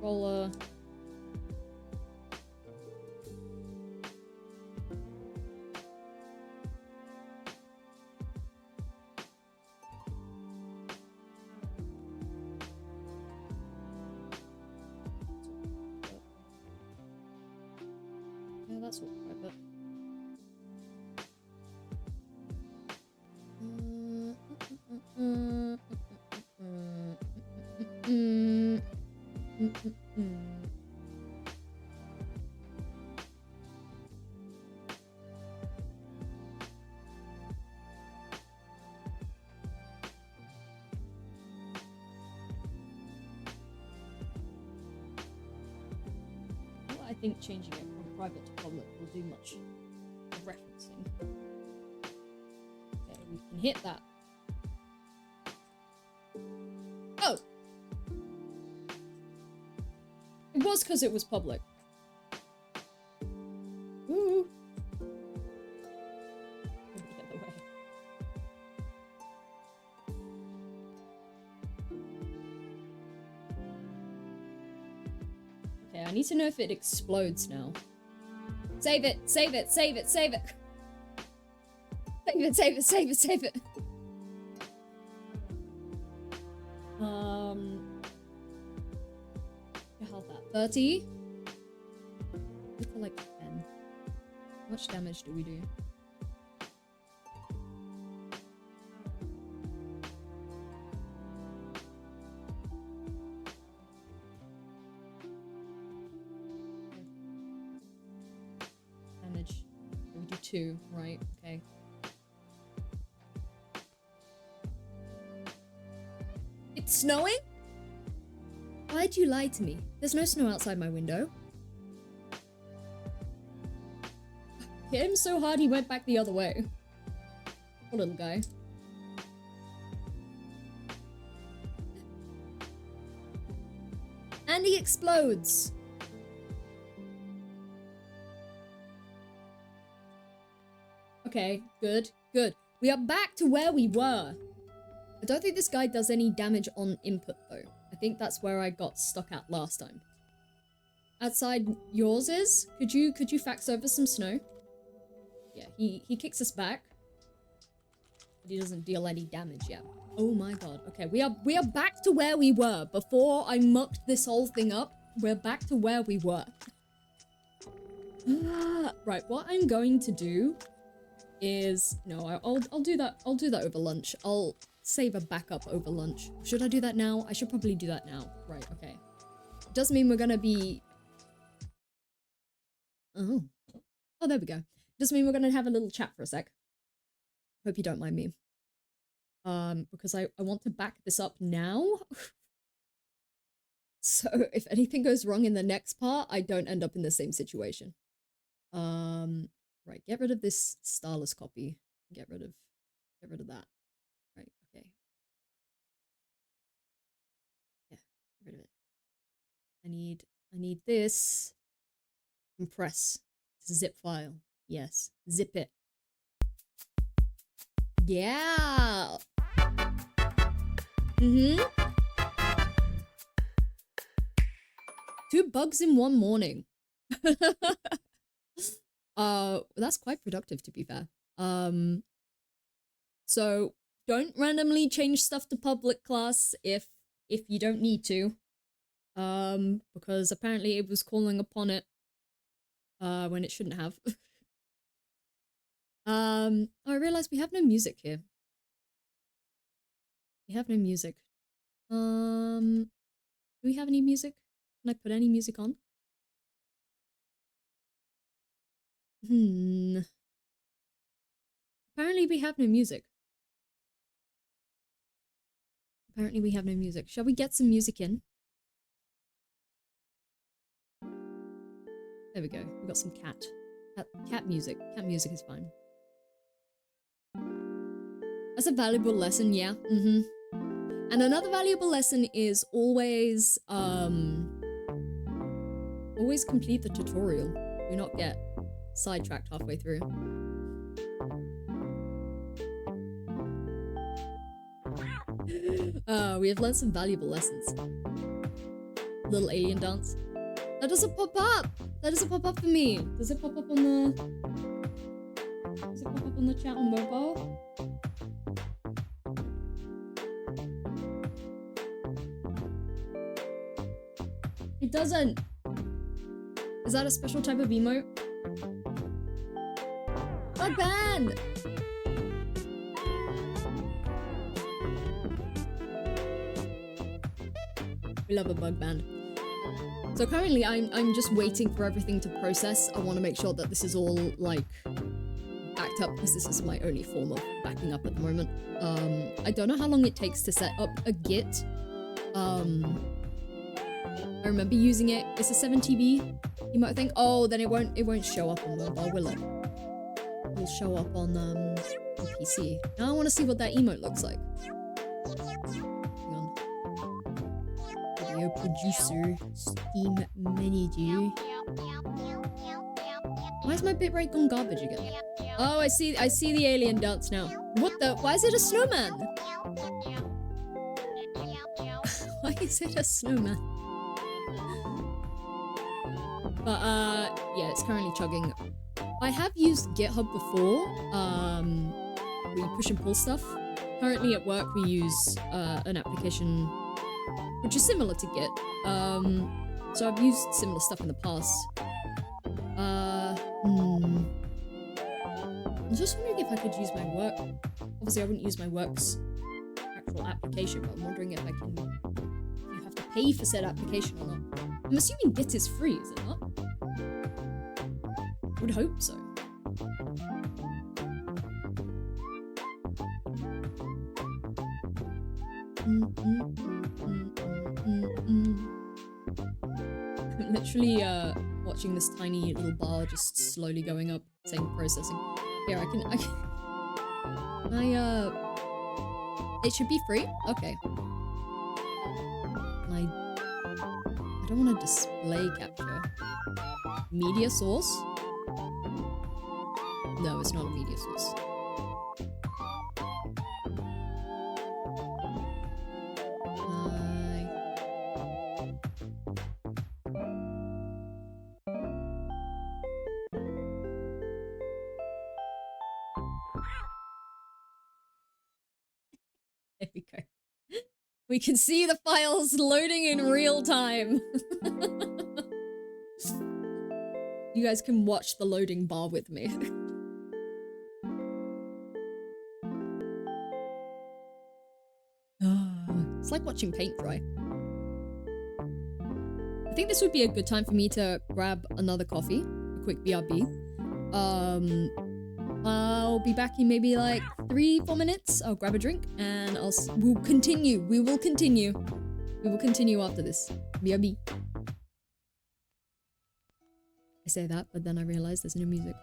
Roller. Yeah, that's all private. I think changing it from private to public will do much referencing. Okay, we can hit that. Oh! It was because it was public. Ooh. Get the way. Okay, I need to know if it explodes now. Save it, save it, save it, save it. Save it, save it, save it, save it. How's that? 30? We for like 10. How much damage do we do? Damage. We do 2, right? Okay. It's snowing? Why'd you lie to me? There's no snow outside my window. Hit him so hard he went back the other way. Poor little guy. And he explodes. Okay, good, good. We are back to where we were. I don't think this guy does any damage on input though. I think that's where I got stuck at last time. Outside yours is? Could you fax over some snow? Yeah, he kicks us back. But he doesn't deal any damage yet. Oh my god. Okay, we are back to where we were. Before I mucked this whole thing up, we're back to where we were. Right, what I'm going to do is no, I'll do that over lunch. I'll save a backup over lunch. Should I do that now? I should probably do that now. Right, okay. Does mean we're gonna be... Oh, there we go. Does mean we're gonna have a little chat for a sec. Hope you don't mind me. Because I want to back this up now. So if anything goes wrong in the next part, I don't end up in the same situation. Right, get rid of this starless copy. Get rid of that. Right, okay. Yeah, get rid of it. I need this. Compress. Zip file. Yes. Zip it. Yeah. Mm-hmm. 2 bugs in one morning. That's quite productive to be fair. So don't randomly change stuff to public class if you don't need to. Because apparently it was calling upon it when it shouldn't have. Oh, I realized we have no music here. We have no music. Do we have any music? Can I put any music on? Apparently we have no music. Apparently we have no music. Shall we get some music in? There we go. We got some cat music. Cat music is fine. That's a valuable lesson, yeah. And another valuable lesson is always always complete the tutorial. Do not get sidetracked halfway through. We have learned some valuable lessons. Little alien dance. That doesn't pop up! That doesn't pop up for me. Does it pop up on the... Does it pop up on the chat on mobile? It doesn't! Is that a special type of emote? Bug ban! We love a bug ban. So currently I'm just waiting for everything to process. I want to make sure that this is all like backed up because this is my only form of backing up at the moment. I don't know how long it takes to set up a Git. I remember using it. It's a 7TB emote thing. Oh, then it won't show up on mobile, will it? It'll show up on PC. Now I want to see what that emote looks like. Hang on. Audio producer, Steam manager. Why is my bitrate gone garbage again? Oh, I see the alien dance now. What the? Why is it a snowman? Why is it a snowman? But yeah, it's currently chugging. I have used GitHub before. We push and pull stuff. Currently at work we use an application which is similar to Git. So I've used similar stuff in the past. I'm just wondering if I could use my work. Obviously I wouldn't use my work's actual application, but I'm wondering if I can. If you have to pay for said application or not. I'm assuming Git is free, is it not? Would hope so. I'm literally watching this tiny little bar just slowly going up, saying processing. Here, I can it should be free? Okay. I don't want to display capture. Media source? No, it's not a media source. There we go. We can see the files loading in real time. You guys can watch the loading bar with me. It's like watching paint dry. I think this would be a good time for me to grab another coffee, a quick BRB. I'll be back in maybe like 3-4 minutes. I'll grab a drink and we'll continue. We will continue after this. BRB. I say that, but then I realize there's no music.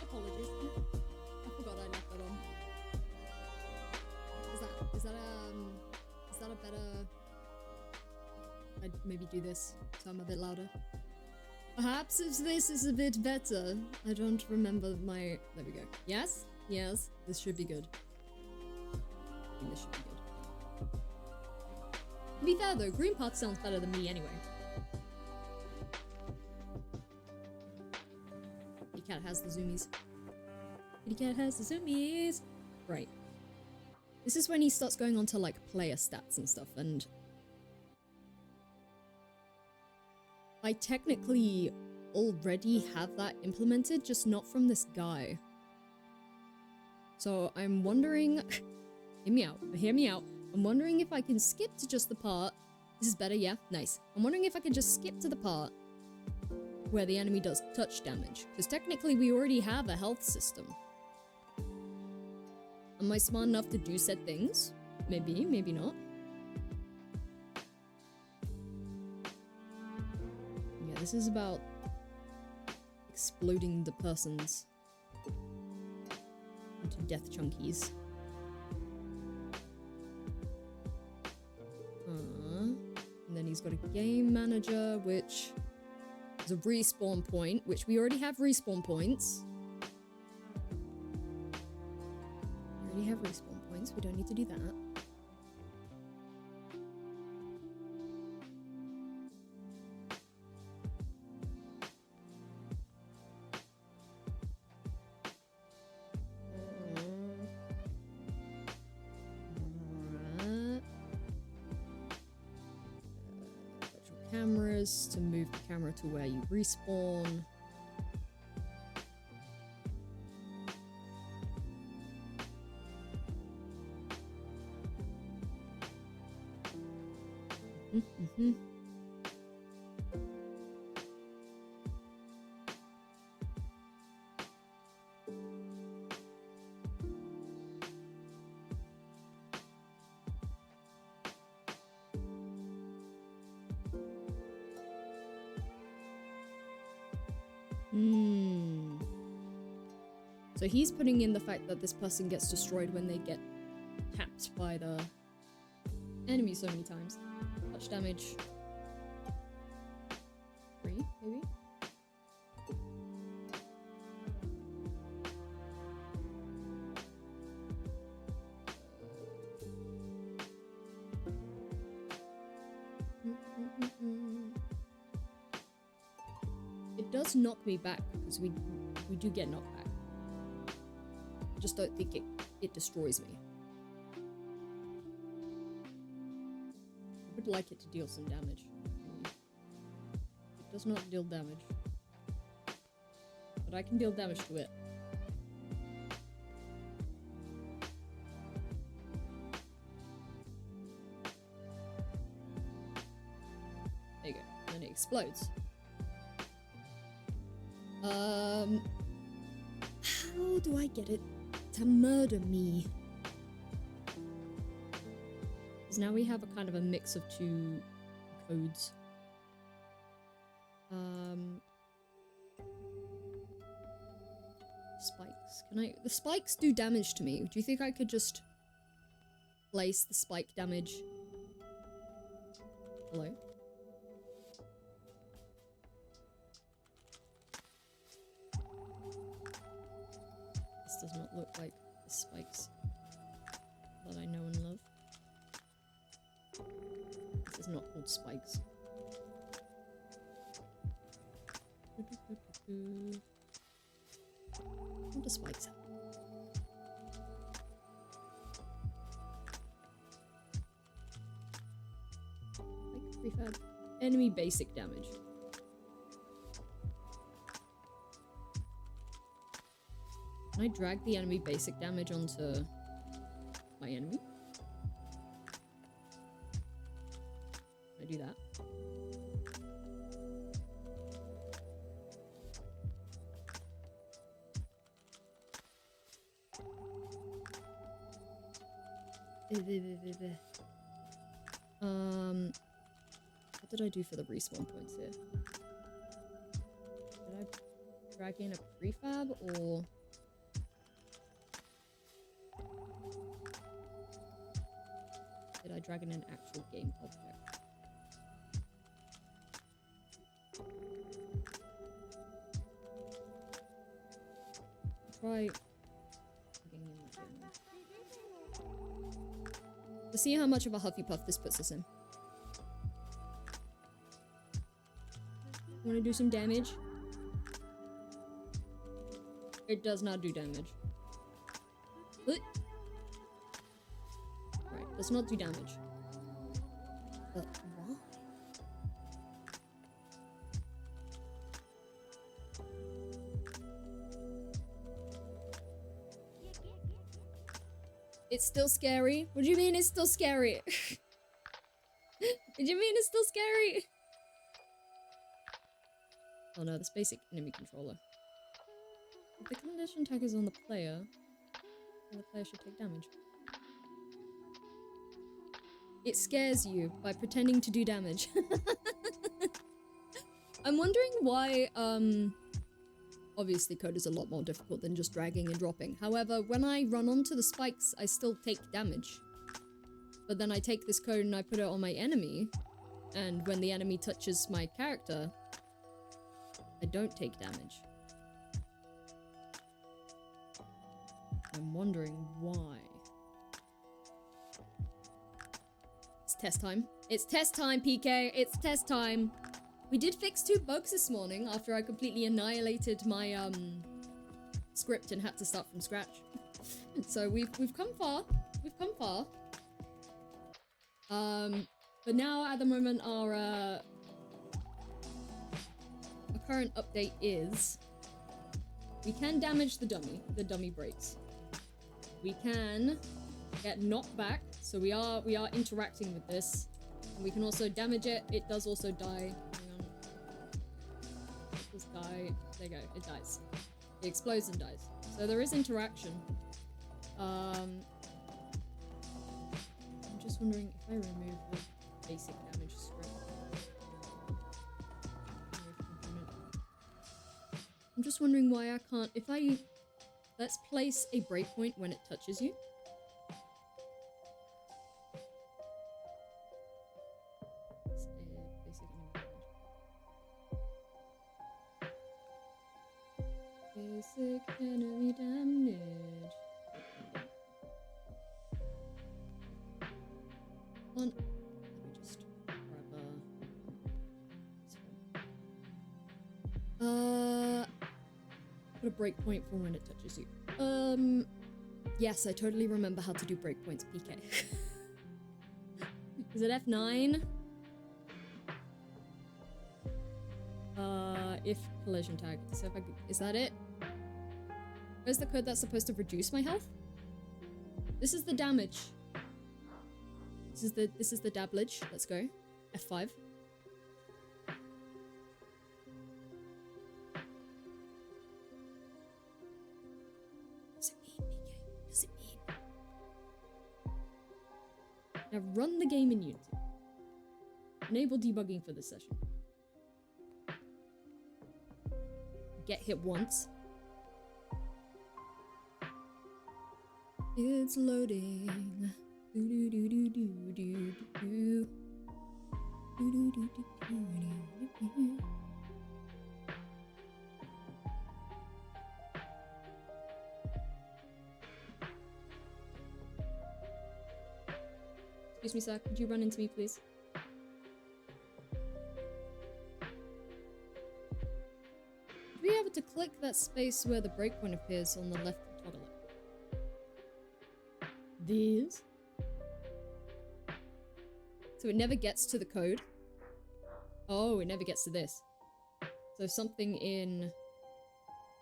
Apologies. I forgot I left that on. Is that a better... I'd maybe do this so I'm a bit louder. Perhaps if this is a bit better. I don't remember my... There we go. Yes? Yes. This should be good. I think this should be good. To be fair though, green part sounds better than me anyway. Kitty cat has the zoomies. Kitty cat has the zoomies! Right. This is when he starts going on to like player stats and stuff, and I technically already have that implemented, just not from this guy. So I'm wondering... hear me out. I'm wondering if I can skip to just the part... This is better, yeah? Nice. I'm wondering if I can just skip to the part where the enemy does touch damage, because technically we already have a health system. Am I smart enough to do said things? Maybe, maybe not. Yeah, this is about exploding the persons into death chunkies. And then he's got a game manager, which is a respawn point, which we already have respawn points. We already have respawn points, we don't need to do that. Cameras to move the camera to where you respawn. So he's putting in the fact that this person gets destroyed when they get tapped by the enemy so many times. Touch damage. 3, maybe? does knock me back, because we do get knocked back. I just don't think it destroys me. I would like it to deal some damage. It does not deal damage. But I can deal damage to it. There you go. And then it explodes. How do I get it to murder me? Because now we have a kind of a mix of two codes. Spikes. The spikes do damage to me. Do you think I could just place the spike damage? Hello? This does not look like the spikes that I know and love. This is not called spikes. What do spikes have? Like prefab. Enemy basic damage. Can I drag the enemy basic damage onto my enemy? Can I do that? What did I do for the respawn points here? Did I drag in a prefab or... did I drag in an actual game object? Try... to see how much of a Hufflepuff this puts us in. Want to do some damage? It does not do damage. What? Right, does not do damage. But why? It's still scary? What do you mean it's still scary? What do you mean it's still scary? Oh no, this basic enemy controller. If the condition tag is on the player, then the player should take damage. It scares you by pretending to do damage. I'm wondering why, obviously code is a lot more difficult than just dragging and dropping. However, when I run onto the spikes, I still take damage. But then I take this code and I put it on my enemy, and when the enemy touches my character, I don't take damage. I'm wondering why. It's test time. It's test time, PK. It's test time. We did fix 2 bugs this morning after I completely annihilated my script and had to start from scratch. So we've come far. We've come far. But now at the moment our current update is we can damage the dummy breaks. We can get knocked back, so we are interacting with this. And we can also damage it. It does also die. Hang on. It does die. There you go, it dies. It explodes and dies. So there is interaction. I'm just wondering if I remove the basic damage script. I'm just wondering why I can't, if I, let's place a breakpoint when it touches you. Basic enemy damage. Let me just grab put a breakpoint for when it touches you. Yes, I totally remember how to do breakpoints, PK. Is it F9? If collision tag. So if I could, is that it? Where's the code that's supposed to reduce my health? This is the damage. This is the dablage. Let's go. F5. What does it mean, PK? What does it mean? Now run the game in Unity. Enable debugging for this session. Get hit once. It's loading. Do do do do do do do. Do do do do do do. Excuse me, sir. Could you run into me, please? Be able to click that space where the breakpoint appears on the left and toggle it. These. So it never gets to the code. Oh, it never gets to this. So something in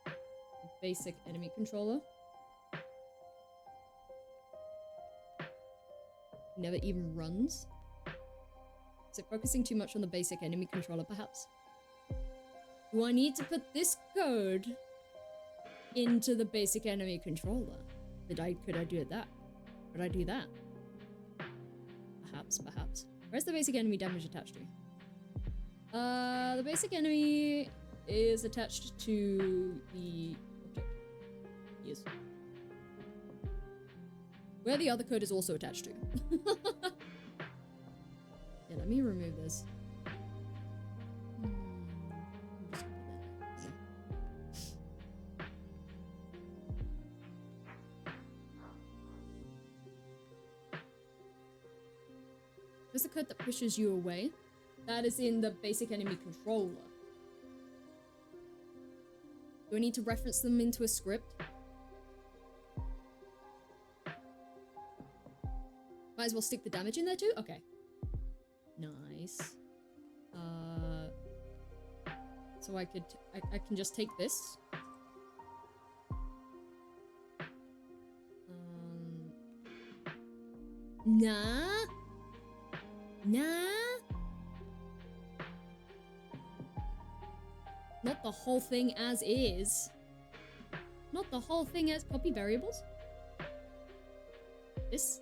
the basic enemy controller never even runs. Is it focusing too much on the basic enemy controller, perhaps? Do I need to put this code into the basic enemy controller? Could I do that? Could I do that? Perhaps. Where's the basic enemy damage attached to? The basic enemy is attached to the object. Yes. Where the other code is also attached to. Yeah, let me remove this. Where's the code that pushes you away? That is in the basic enemy controller. Do I need to reference them into a script? Might as well stick the damage in there too? Okay. Nice. So I can just take this. Nah. Not the whole thing as is. Not the whole thing as copy variables. This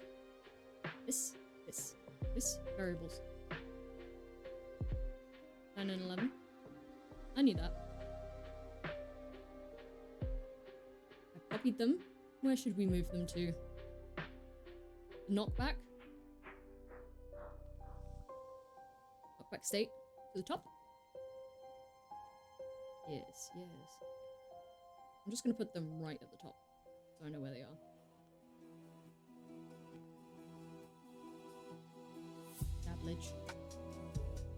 variables. 9 and 11. I need that. I copied them. Where should we move them to? Knockback. Knockback state to the top. Yes. I'm just gonna put them right at the top, so I know where they are. Dablage.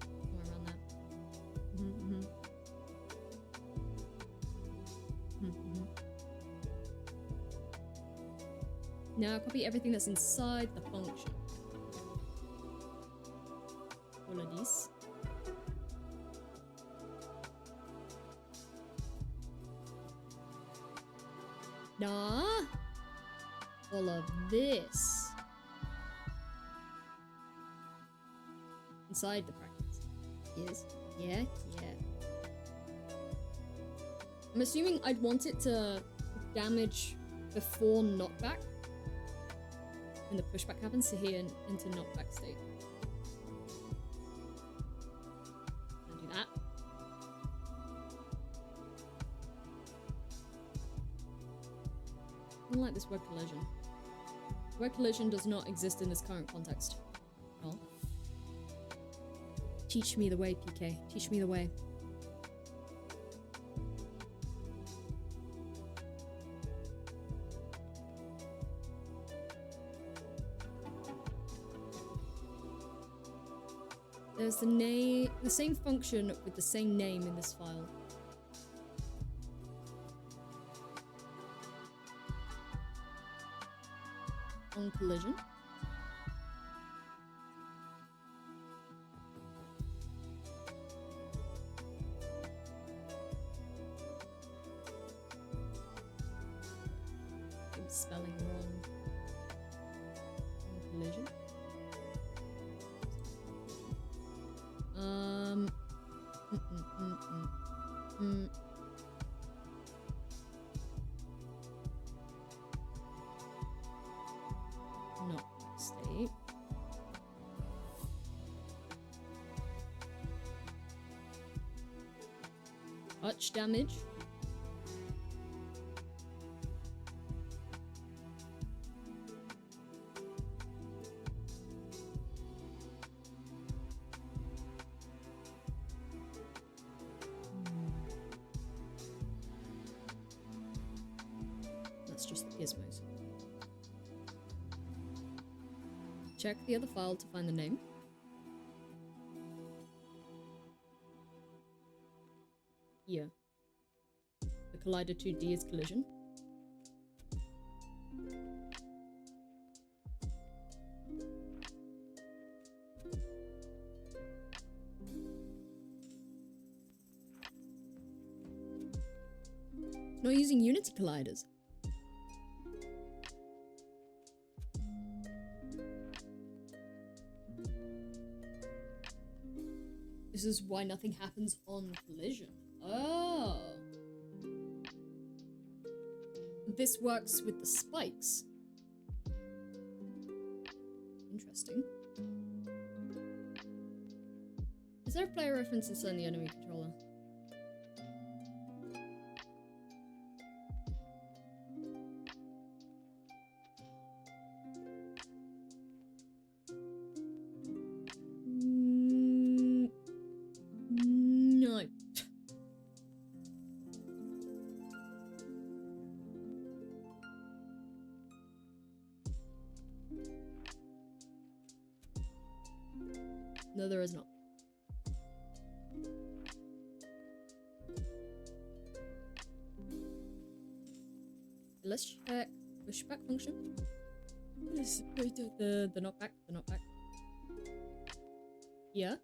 Somewhere around there. Now copy everything that's inside the function. All of these. Nah. All of this. Inside the brackets. Yes. Yeah. I'm assuming I'd want it to damage before knockback. When the pushback happens to here into knockback state. I'll do that. I don't like this word collision. Word collision does not exist in this current context. Oh. Teach me the way, PK. Teach me the way. There's the same function with the same name in this file. collision. I'm spelling wrong. Collision. Not state. Touch damage. That's just the gizmos. Check the other file to find the name. Here. The Collider 2D is collision. Not using Unity colliders. This is why nothing happens on collision. Oh. This works with the spikes. Interesting. Is there a player reference inside the enemy controller? No. No, there is not. Let's check pushback function. The knockback, Yeah.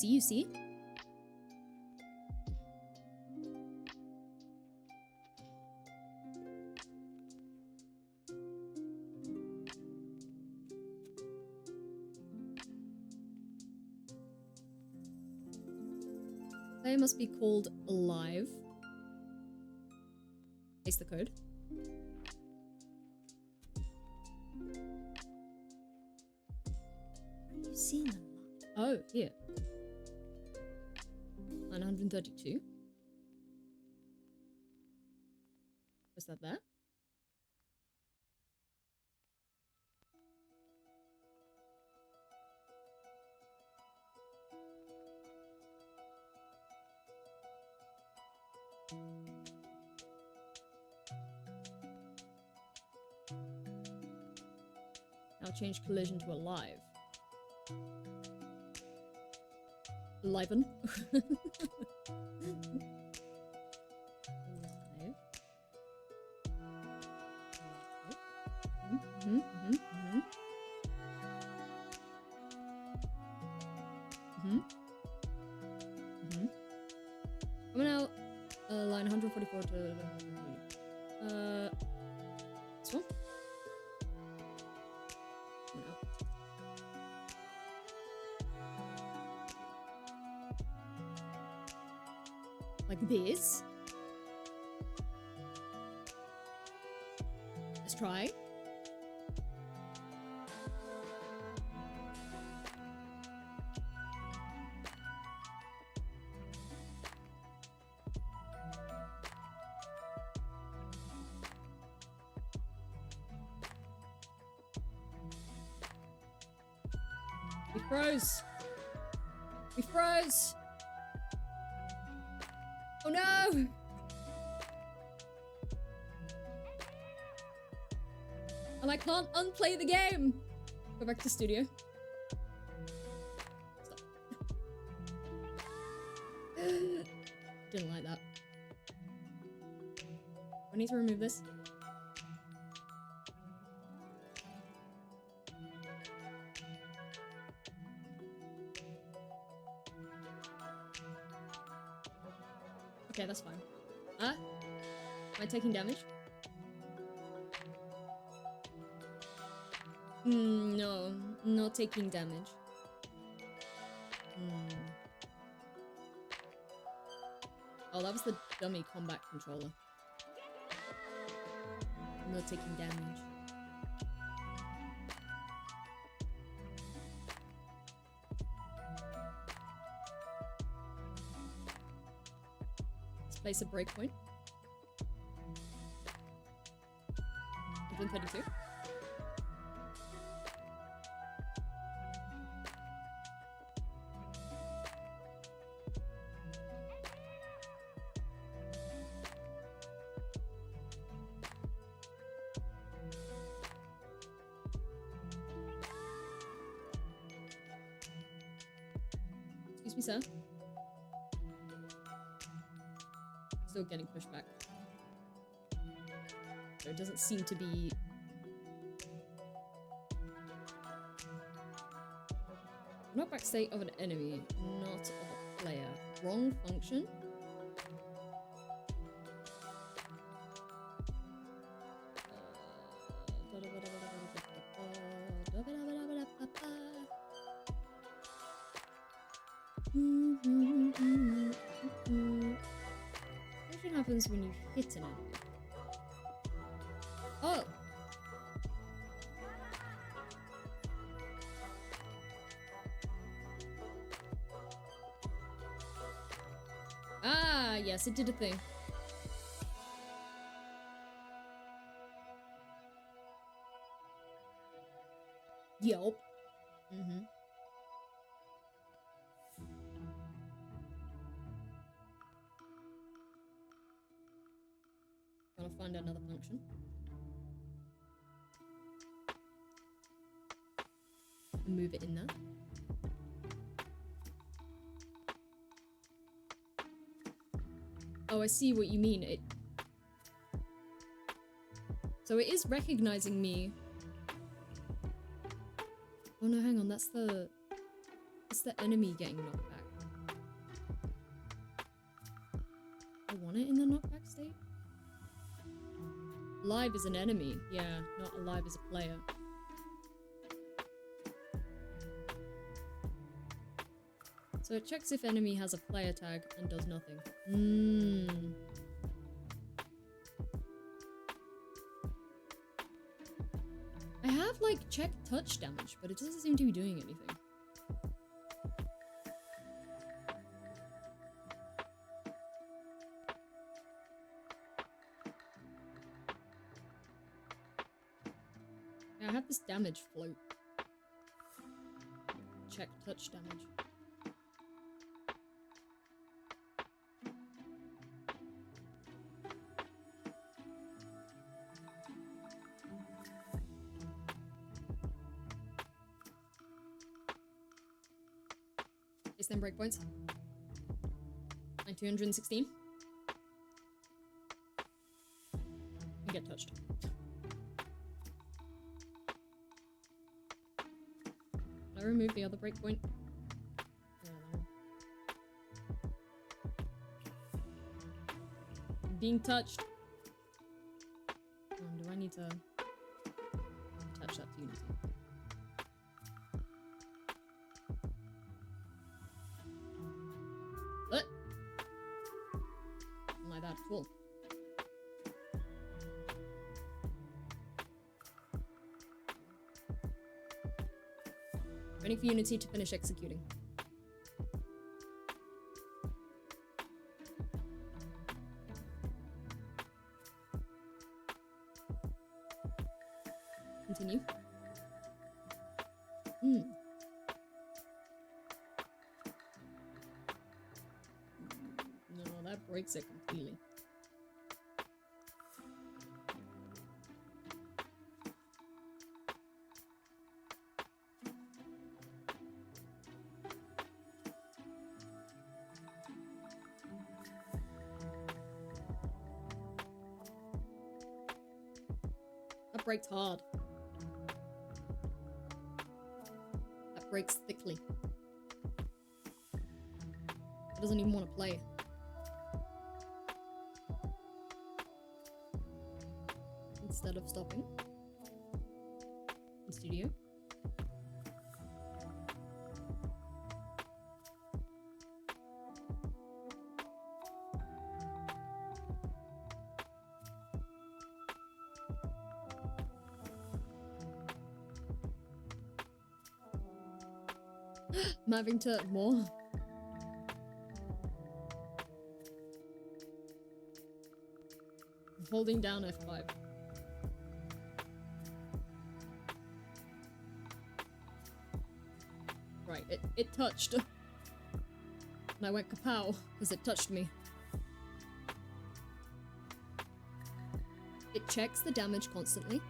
You see? They must be called alive. Paste the code. Where are you seeing them? Oh, here. 932. Was that there? Now change collision to alive. Liven. Coming out, line 144 to this one. Coming out. Like this. Let's try. We froze. We froze. Oh no! And I can't unplay the game! Go back to studio. Stop. Didn't like that. I need to remove this. Okay, that's fine. Am I taking damage? No, not taking damage. Oh, that was the dummy combat controller. I'm not taking damage. Let's place a breakpoint. 132. Excuse me, sir. Still getting pushed back. So it doesn't seem to be... Knockback state of an enemy, not of a player. Wrong function? What happens when you hit an enemy? Oh! Ah, yes, it did a thing. Yup. Gotta find another function. And move it in there. Oh, I see what you mean. So it is recognizing me. Oh no, hang on, that's the enemy getting knocked back. I want it in the knockback state? Alive is an enemy, yeah, not alive as a player. So it checks if enemy has a player tag and does nothing. I have like checked touch damage, but it doesn't seem to be doing anything. I have this damage float. Check touch damage. Is them breakpoints? 216. You get touched. I remove the other breakpoint. I'm being touched. Do I need to attach that to Unity? What? Not like that at all. Waiting for Unity to finish executing. Continue. No, that breaks it completely. That breaks hard. That breaks thickly. It doesn't even want to play. Instead of stopping in studio. I'm having to more. I'm holding down F5. Right, it touched. And I went kapow because it touched me. It checks the damage constantly.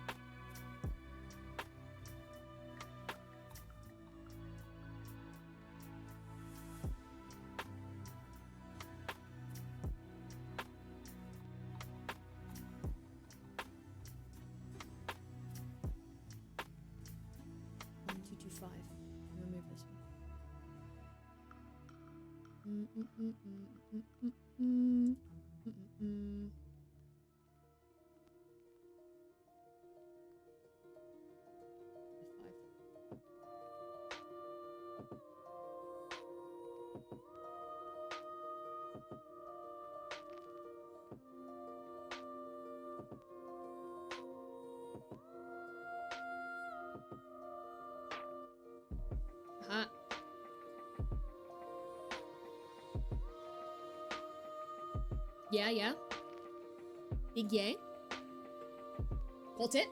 Remove this one. F5. Yeah. Big yay. Caught it.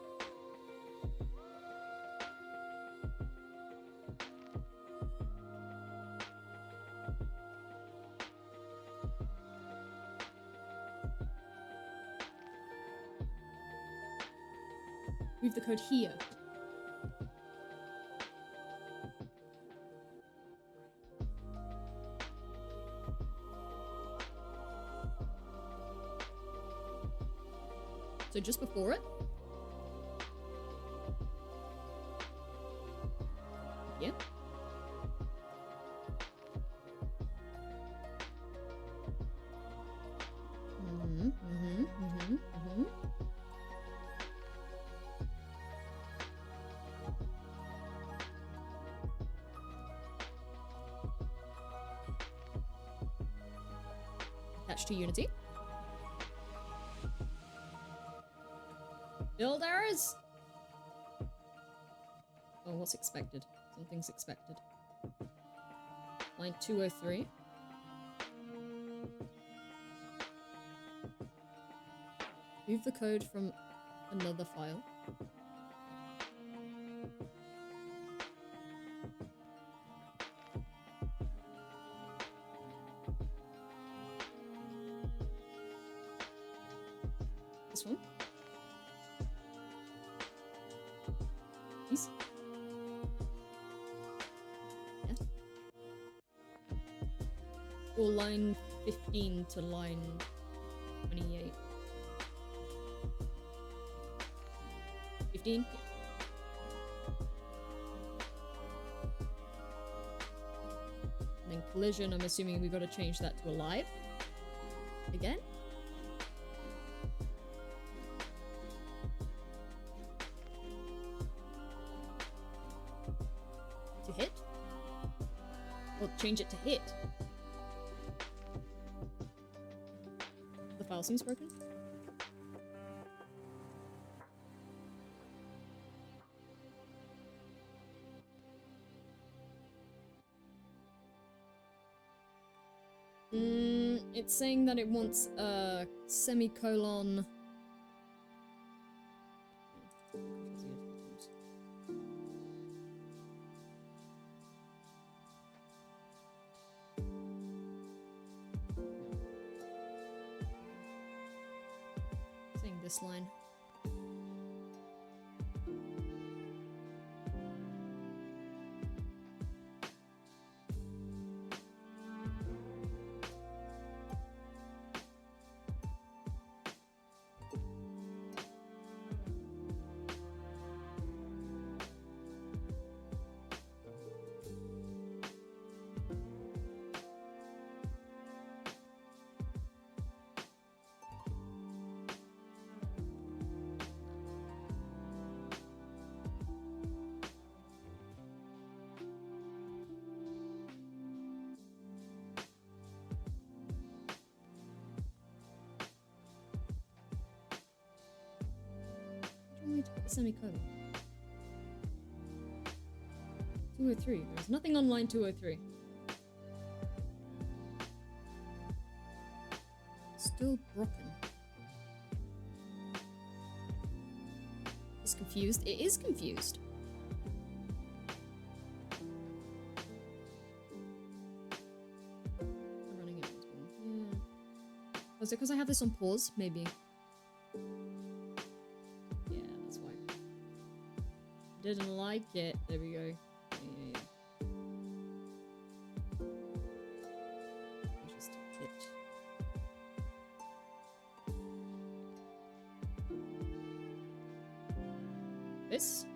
Move the code here. So just before it. Yep. Attach to Unity. Builders! Oh, what's expected? Something's expected. Line 203. Move the code from another file. This one. Please. Yeah. Or line 15 to line 28. 15? Yeah. And then collision, I'm assuming we gotta change that to alive. Again? To hit? Or change it to hit? The file seems broken. It's saying that it wants a semicolon. this line. Semicolon. 203. There's nothing on line 203. Still broken. It's confused. It is confused. I'm running it. Yeah. Was it because I have this on pause? Maybe. Didn't like it. There we go. Yeah. Just hit. This.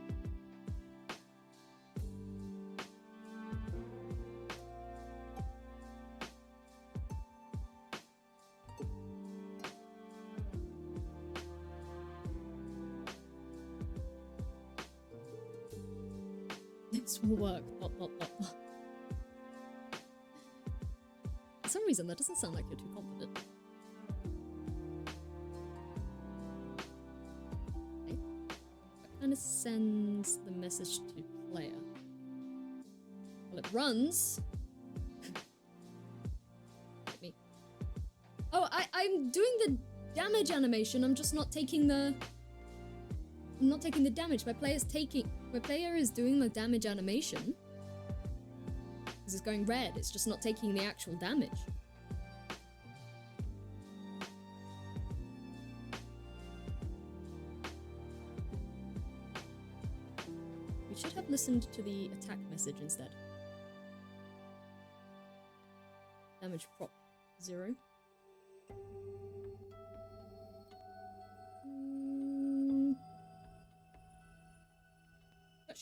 This will work. For some reason, that doesn't sound like you're too confident. Okay. That kind of sends the message to player. Well, it runs. Hit me. Oh, I'm doing the damage animation. I'm just not taking the... I'm not taking the damage. My player is doing the damage animation. Because it's going red. It's just not taking the actual damage. We should have listened to the attack message instead. Damage prop 0.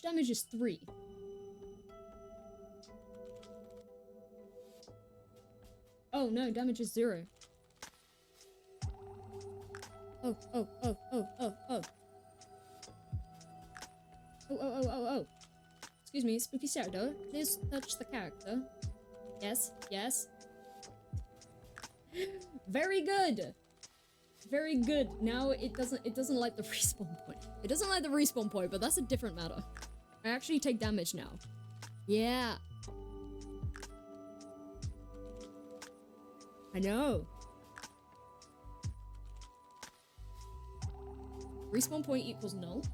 Damage is 3. Oh no, damage is 0. Oh. Oh. Excuse me, Spooky Sardo. Please touch the character. Yes. Very good. Very good. Now it doesn't like the respawn point. It doesn't like the respawn point, but that's a different matter. I actually take damage now. Yeah. I know. Respawn point equals null.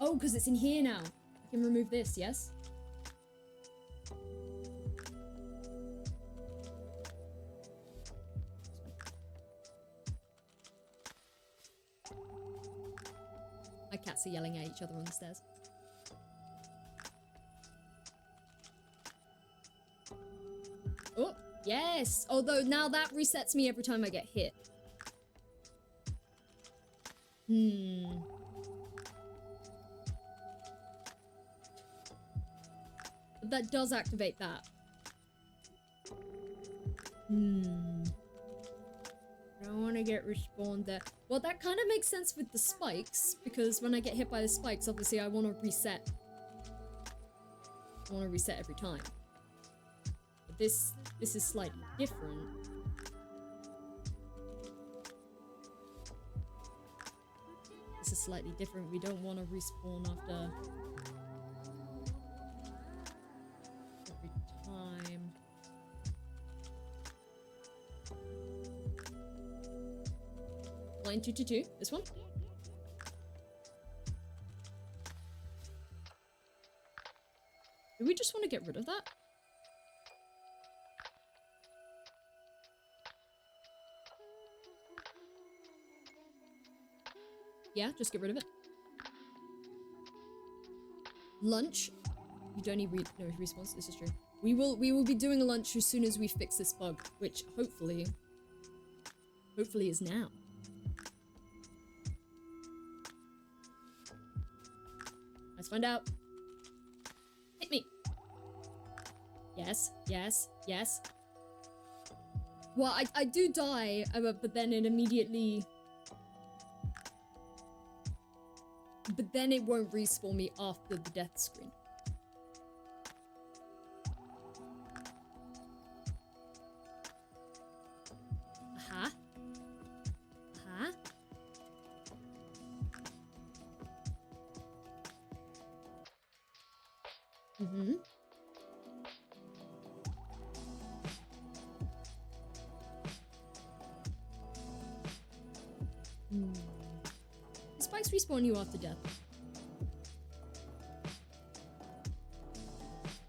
Oh, because it's in here now. I can remove this, yes? My cats are yelling at each other on the stairs. Oh, yes! Although now that resets me every time I get hit. But that does activate that. I don't want to get respawned there. Well, that kind of makes sense with the spikes, because when I get hit by the spikes, obviously I want to reset. I want to reset every time. But this is slightly different. This is slightly different. We don't want to respawn after every time. Line 222, this one. Do we just want to get rid of that? Yeah, just get rid of it. Lunch. You don't need no response. This is true. We will be doing a lunch as soon as we fix this bug, which hopefully is now. Let's find out. Hit me. Yes, yes, yes. Well, I do die, but then it immediately... But then it won't respawn me after the death screen. Aha. Aha. Mm-hmm. The spikes respawn you after death.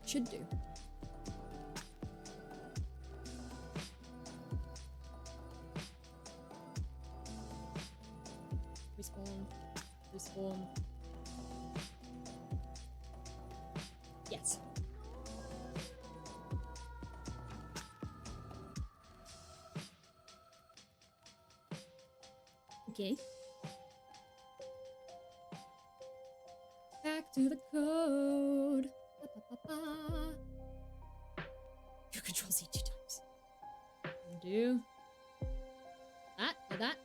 Should do. Respawn. Respawn. Yes. Okay. Back to the code. Ba, ba, ba, ba. You control Z 2 times. Undo. That, or that.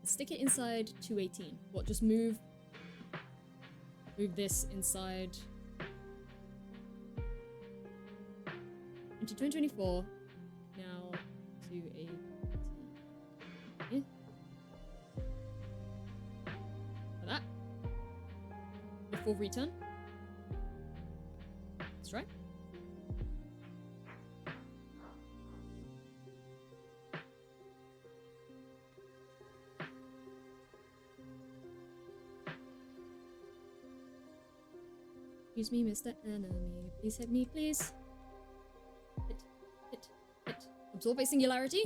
Stick it inside 218. What, just move this inside into 2024. Now 218. Yeah. Like that. Before return. That's right. Excuse me, Mr. Enemy. Please hit me, please. Hit, hit, hit. Absorb a singularity.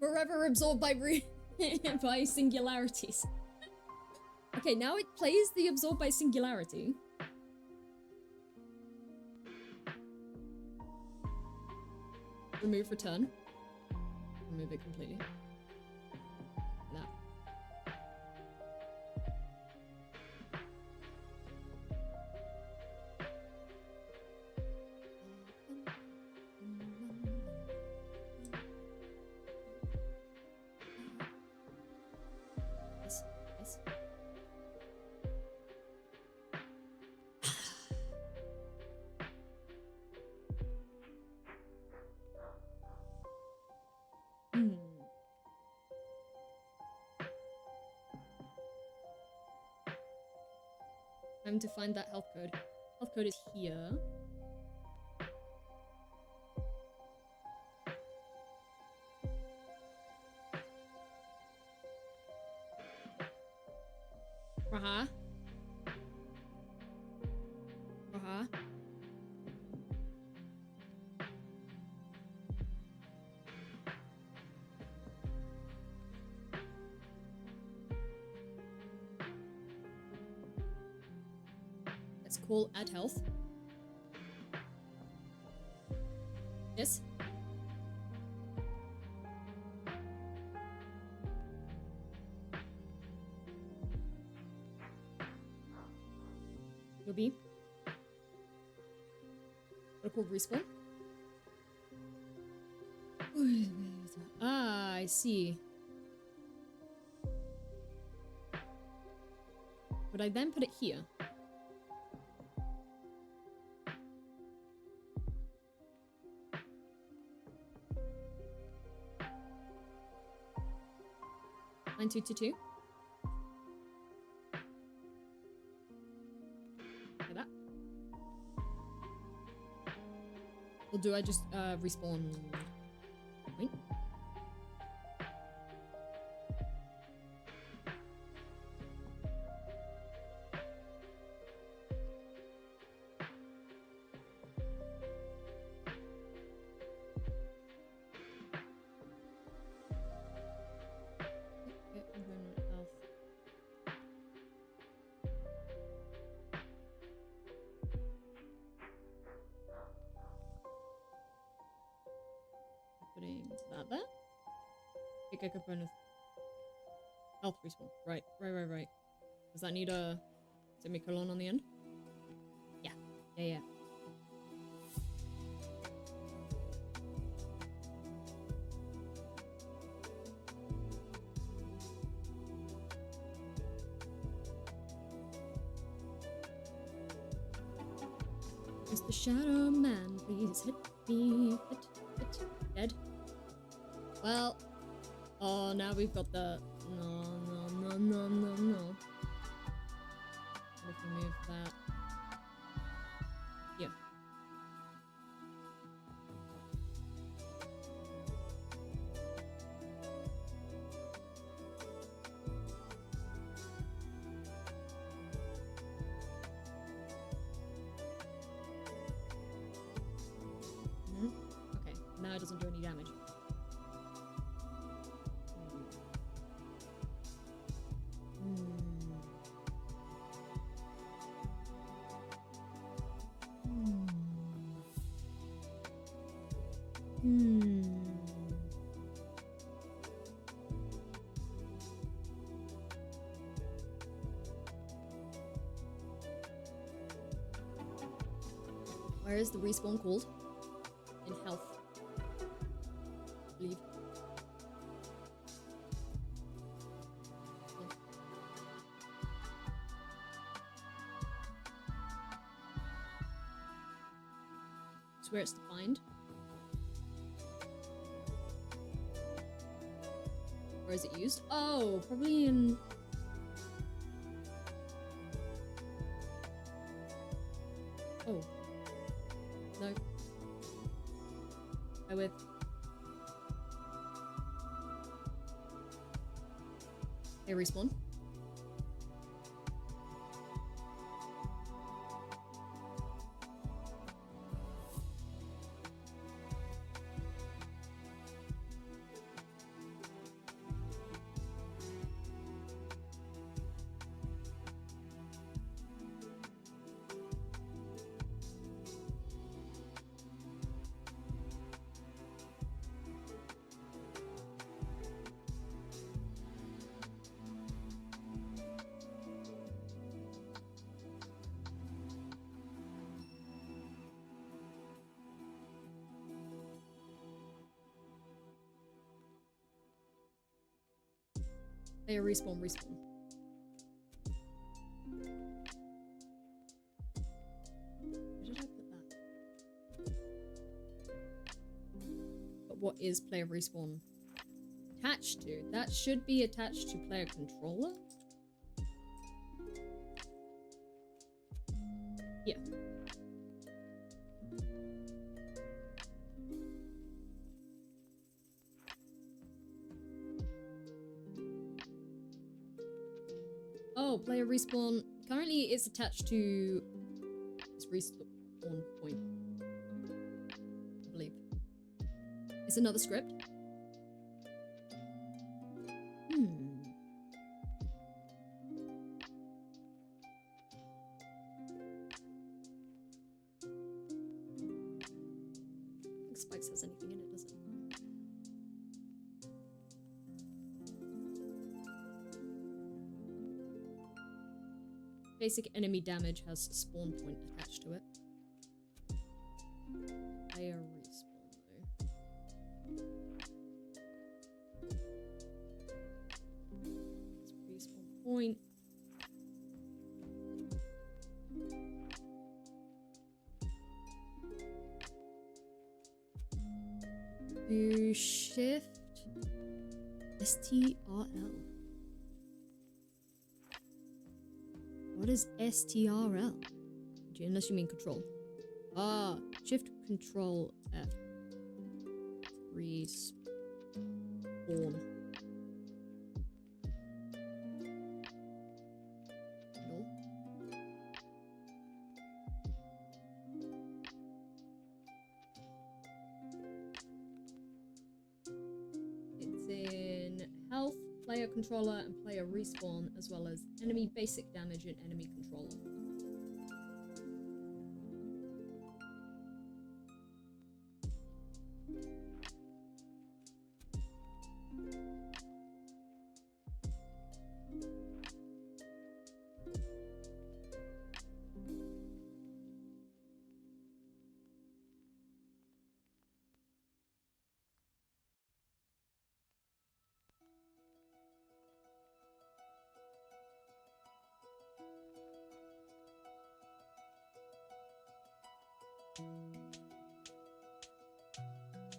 Forever absorbed by by singularities. Okay, now it plays the absorbed by singularity. Remove return. Remove it completely. That. Yes, yes. Time to find that health code. Health code is here. Uh-huh. Uh-huh. Let's call add health. Yes. You'll be. What called respawn? Ah, I see. Would I then put it here? Line 222. Like that. Or do I just respawn? Wait. Pick a bonus. Health respawn. Right. Does that need a semicolon on the end? Yeah. Mr. Shadow Man, please hit me. Hit. Dead. Well. Oh, now we've got the... No. What if we move that? Yeah. Okay, now it doesn't do any damage. Where is the respawn called? In health. I believe. Yeah. It's where it's defined. Where is it used? Oh, probably in... Oh. No. Go with. Hey, respawn. Hey, respawn. Where did I put that? But what is player respawn attached to? That should be attached to player controller? Yeah. Oh, player respawn. Currently, it's attached to this respawn point. I believe. It's another script. I don't think Spikes has anything in it, does it? Basic enemy damage has spawn point attached to it. Player respawn though. It's respawn point. Do shift STRL. What is STRL? Unless you mean control. Ah, shift control F. Respawn. No. It's in health, player controller, and player respawn, as well as enemy basic damage and enemy controller.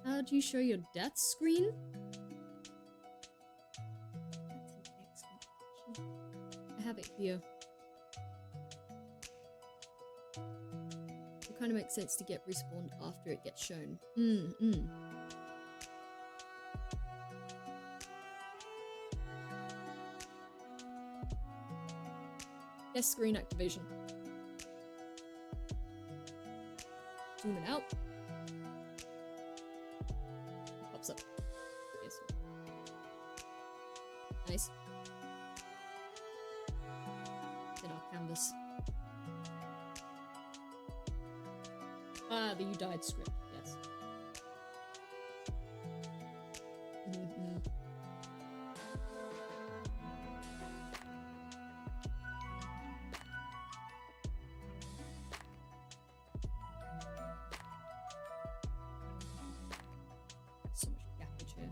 How do you show your death screen? That's an excellent question. I have it here. It kind of makes sense to get respawned after it gets shown. Death screen activation. Zoom it out. Pops up. Yes. Nice. In our canvas. Ah, the you died script, yes. So much gappage here.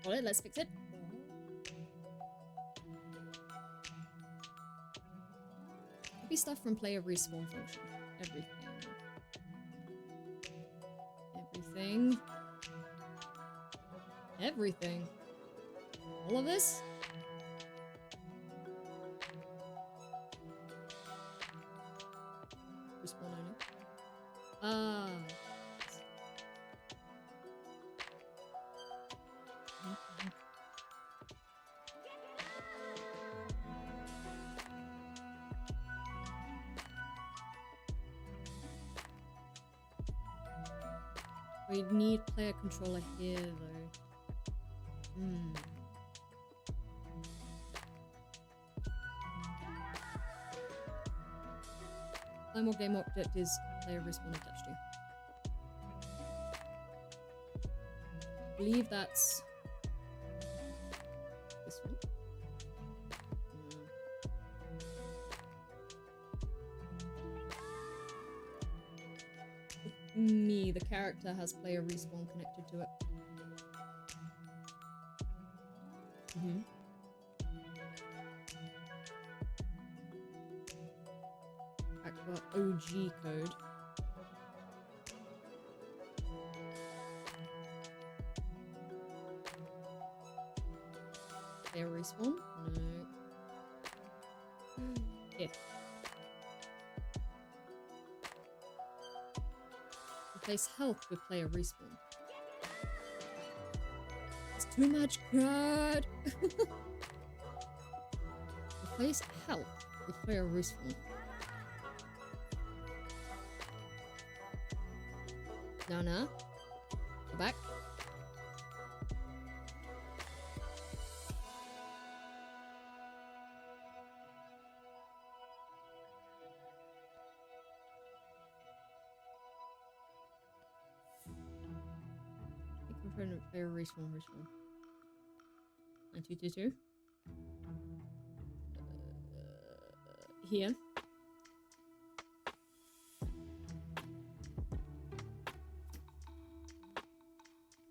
Got it, let's fix it. Copy stuff from player respawn function. Everything. Everything. All of this? Respawn only. Ah. We need player controller here, though. Final game object is player respawn attached to. I believe that's this one. Me, the character has player respawn connected to it. Aqua OG code. Player respawn? No. If. Replace health with player respawn. It's too much crud! Replace health with player respawn. No. Go back. Component player respawn. 9222. Here.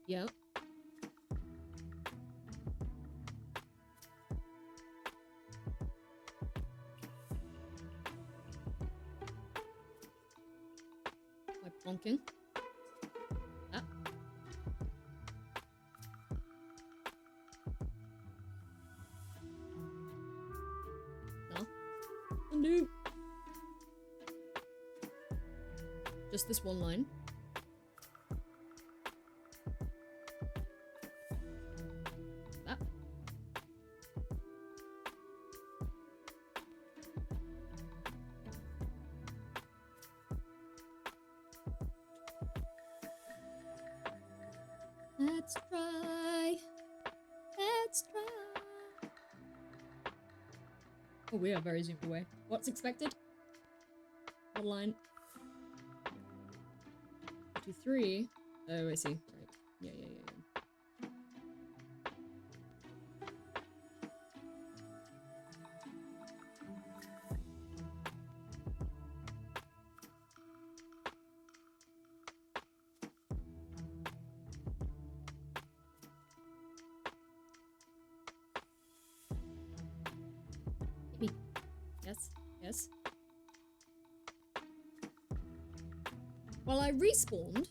Yep. By plonking. That. No. Undo. Just this one line. That. Let's try. Let's try. Oh, we are very zoomed away. What's expected? What line? 2, 3. Oh, I see. Right. Yeah. Yes. Well, I respawned,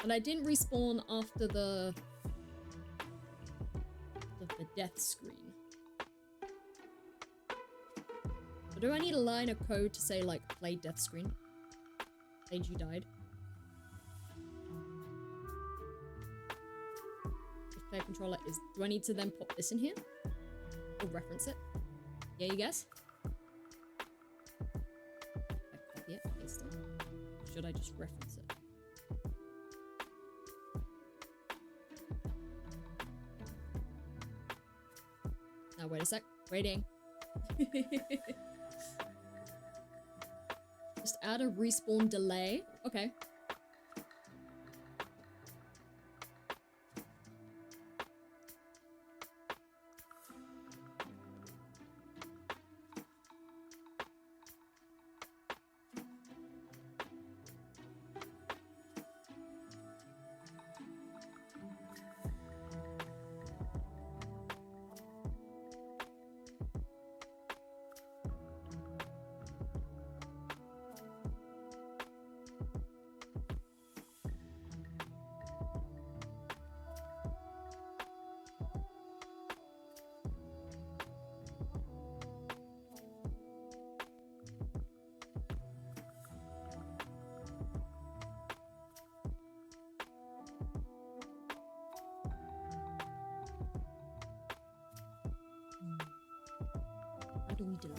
but I didn't respawn after the death screen. So do I need a line of code to say, like, play death screen? Played you died. If player controller is... Do I need to then pop this in here? Or reference it? Yeah, you guess? I copy it, paste it. Or should I just reference it? Now, wait a sec. Waiting. Just add a respawn delay. Okay. How do we delay?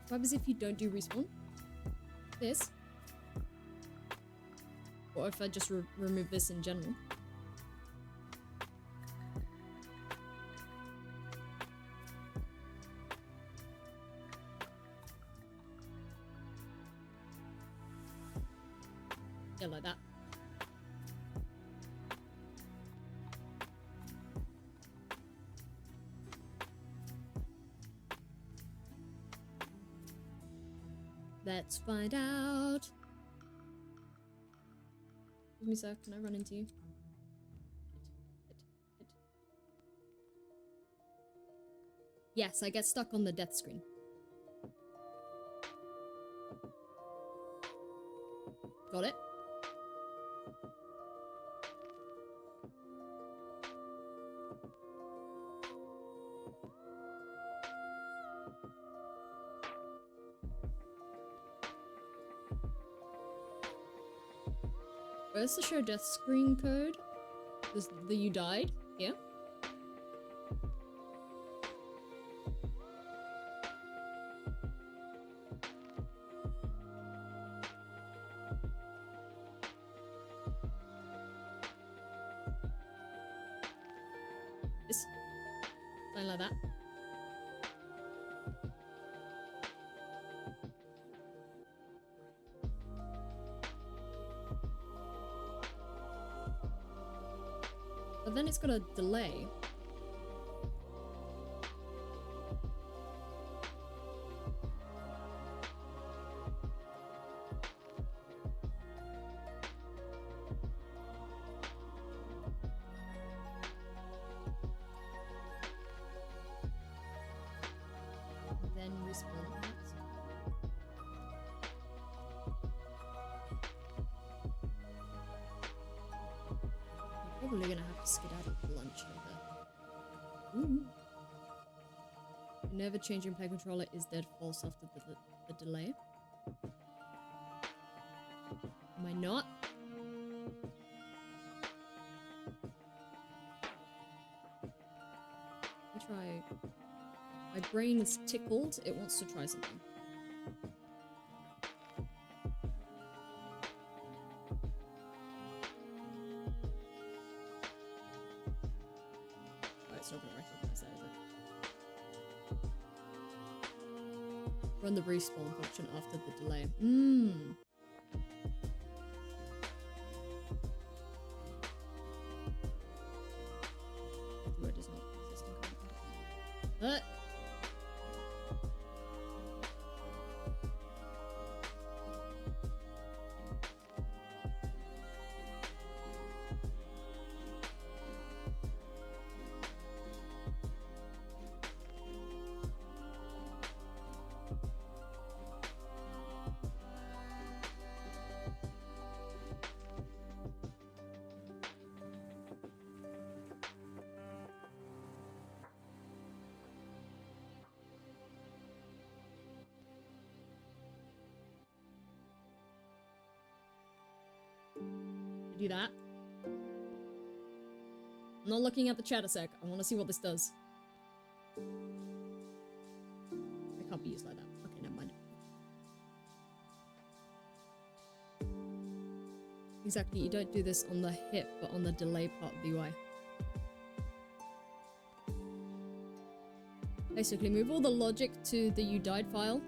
What happens if you don't do respawn? This? Or if I just remove this in general? Yeah, like that. Let's find out. Excuse me, sir. Can I run into you? Hit. Yes, I get stuck on the death screen. Got it? Where's the show death screen code? The you died? Yeah? This? Something like that. But then it's got a delay. Then respawn. Probably gonna have to skedaddle for lunch later. Ooh. Never changing play controller is dead false after the delay. Am I not? Let me try. My brain is tickled. It wants to try something. It's not gonna recognize that, is it? Run the respawn function after the delay. Keyword does not exist in content. Do that. I'm not looking at the chat a sec. I want to see what this does. It can't be used like that. Okay, never mind. Exactly, you don't do this on the hip, but on the delay part of the UI. Basically, move all the logic to the UDIDE file.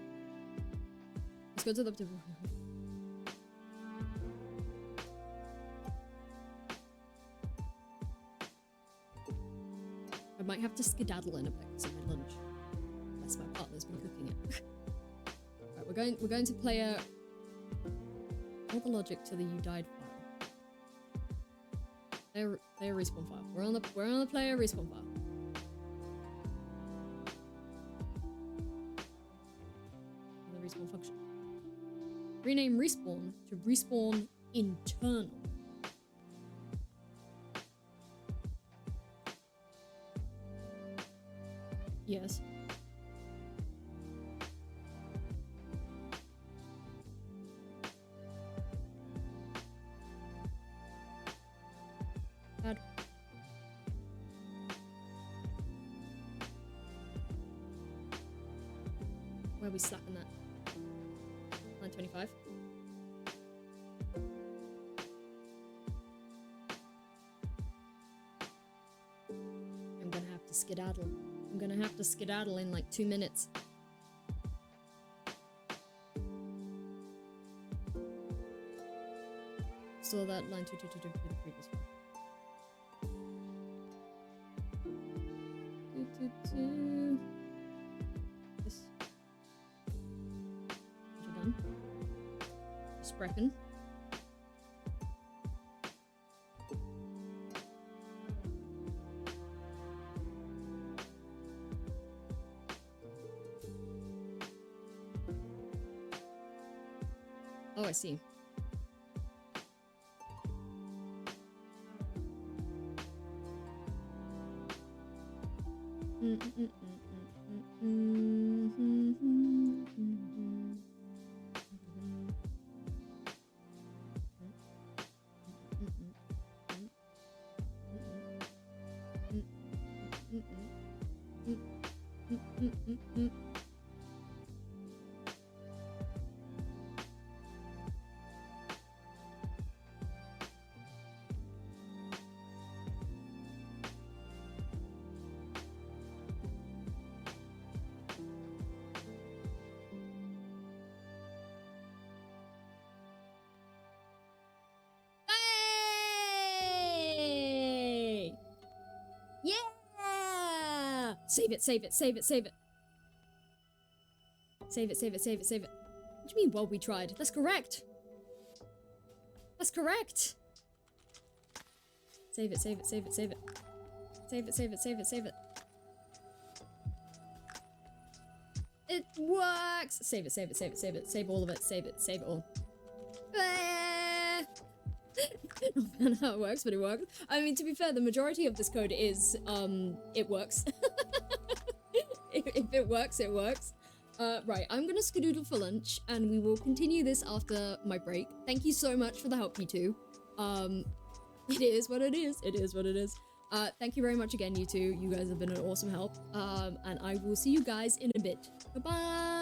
Let's go to the... I might have to skedaddle in a bit because of my lunch. Unless my partner's been cooking it. Right, we're going to play all the logic to the UDIDE file. Player respawn file. We're on the player respawn file. The respawn function. Rename respawn to respawn internal. Yes. Bad. Where are we slapping that? 925. I'm gonna have to skedaddle. I'm gonna have to skedaddle in like 2 minutes. Saw that line 2222 the previous one. This. What you done? Sprechen. Oh, I see. Hey! Yeah! Save it, save it, save it, save it. Save it, save it, save it, save it. What do you mean, well, we tried? That's correct. That's correct. Save it, save it, save it, save it. Save it, save it, save it, save it. It works! Save it, save it, save it, save it. Save all of it, save it all. Not bad how it works, but it works. I mean, to be fair, the majority of this code is, it works. If it works, it works. Right, I'm gonna skedoodle for lunch, and we will continue this after my break. Thank you so much for the help, you two. It is what it is. It is what it is. Thank you very much again, you two. You guys have been an awesome help. And I will see you guys in a bit. Bye-bye!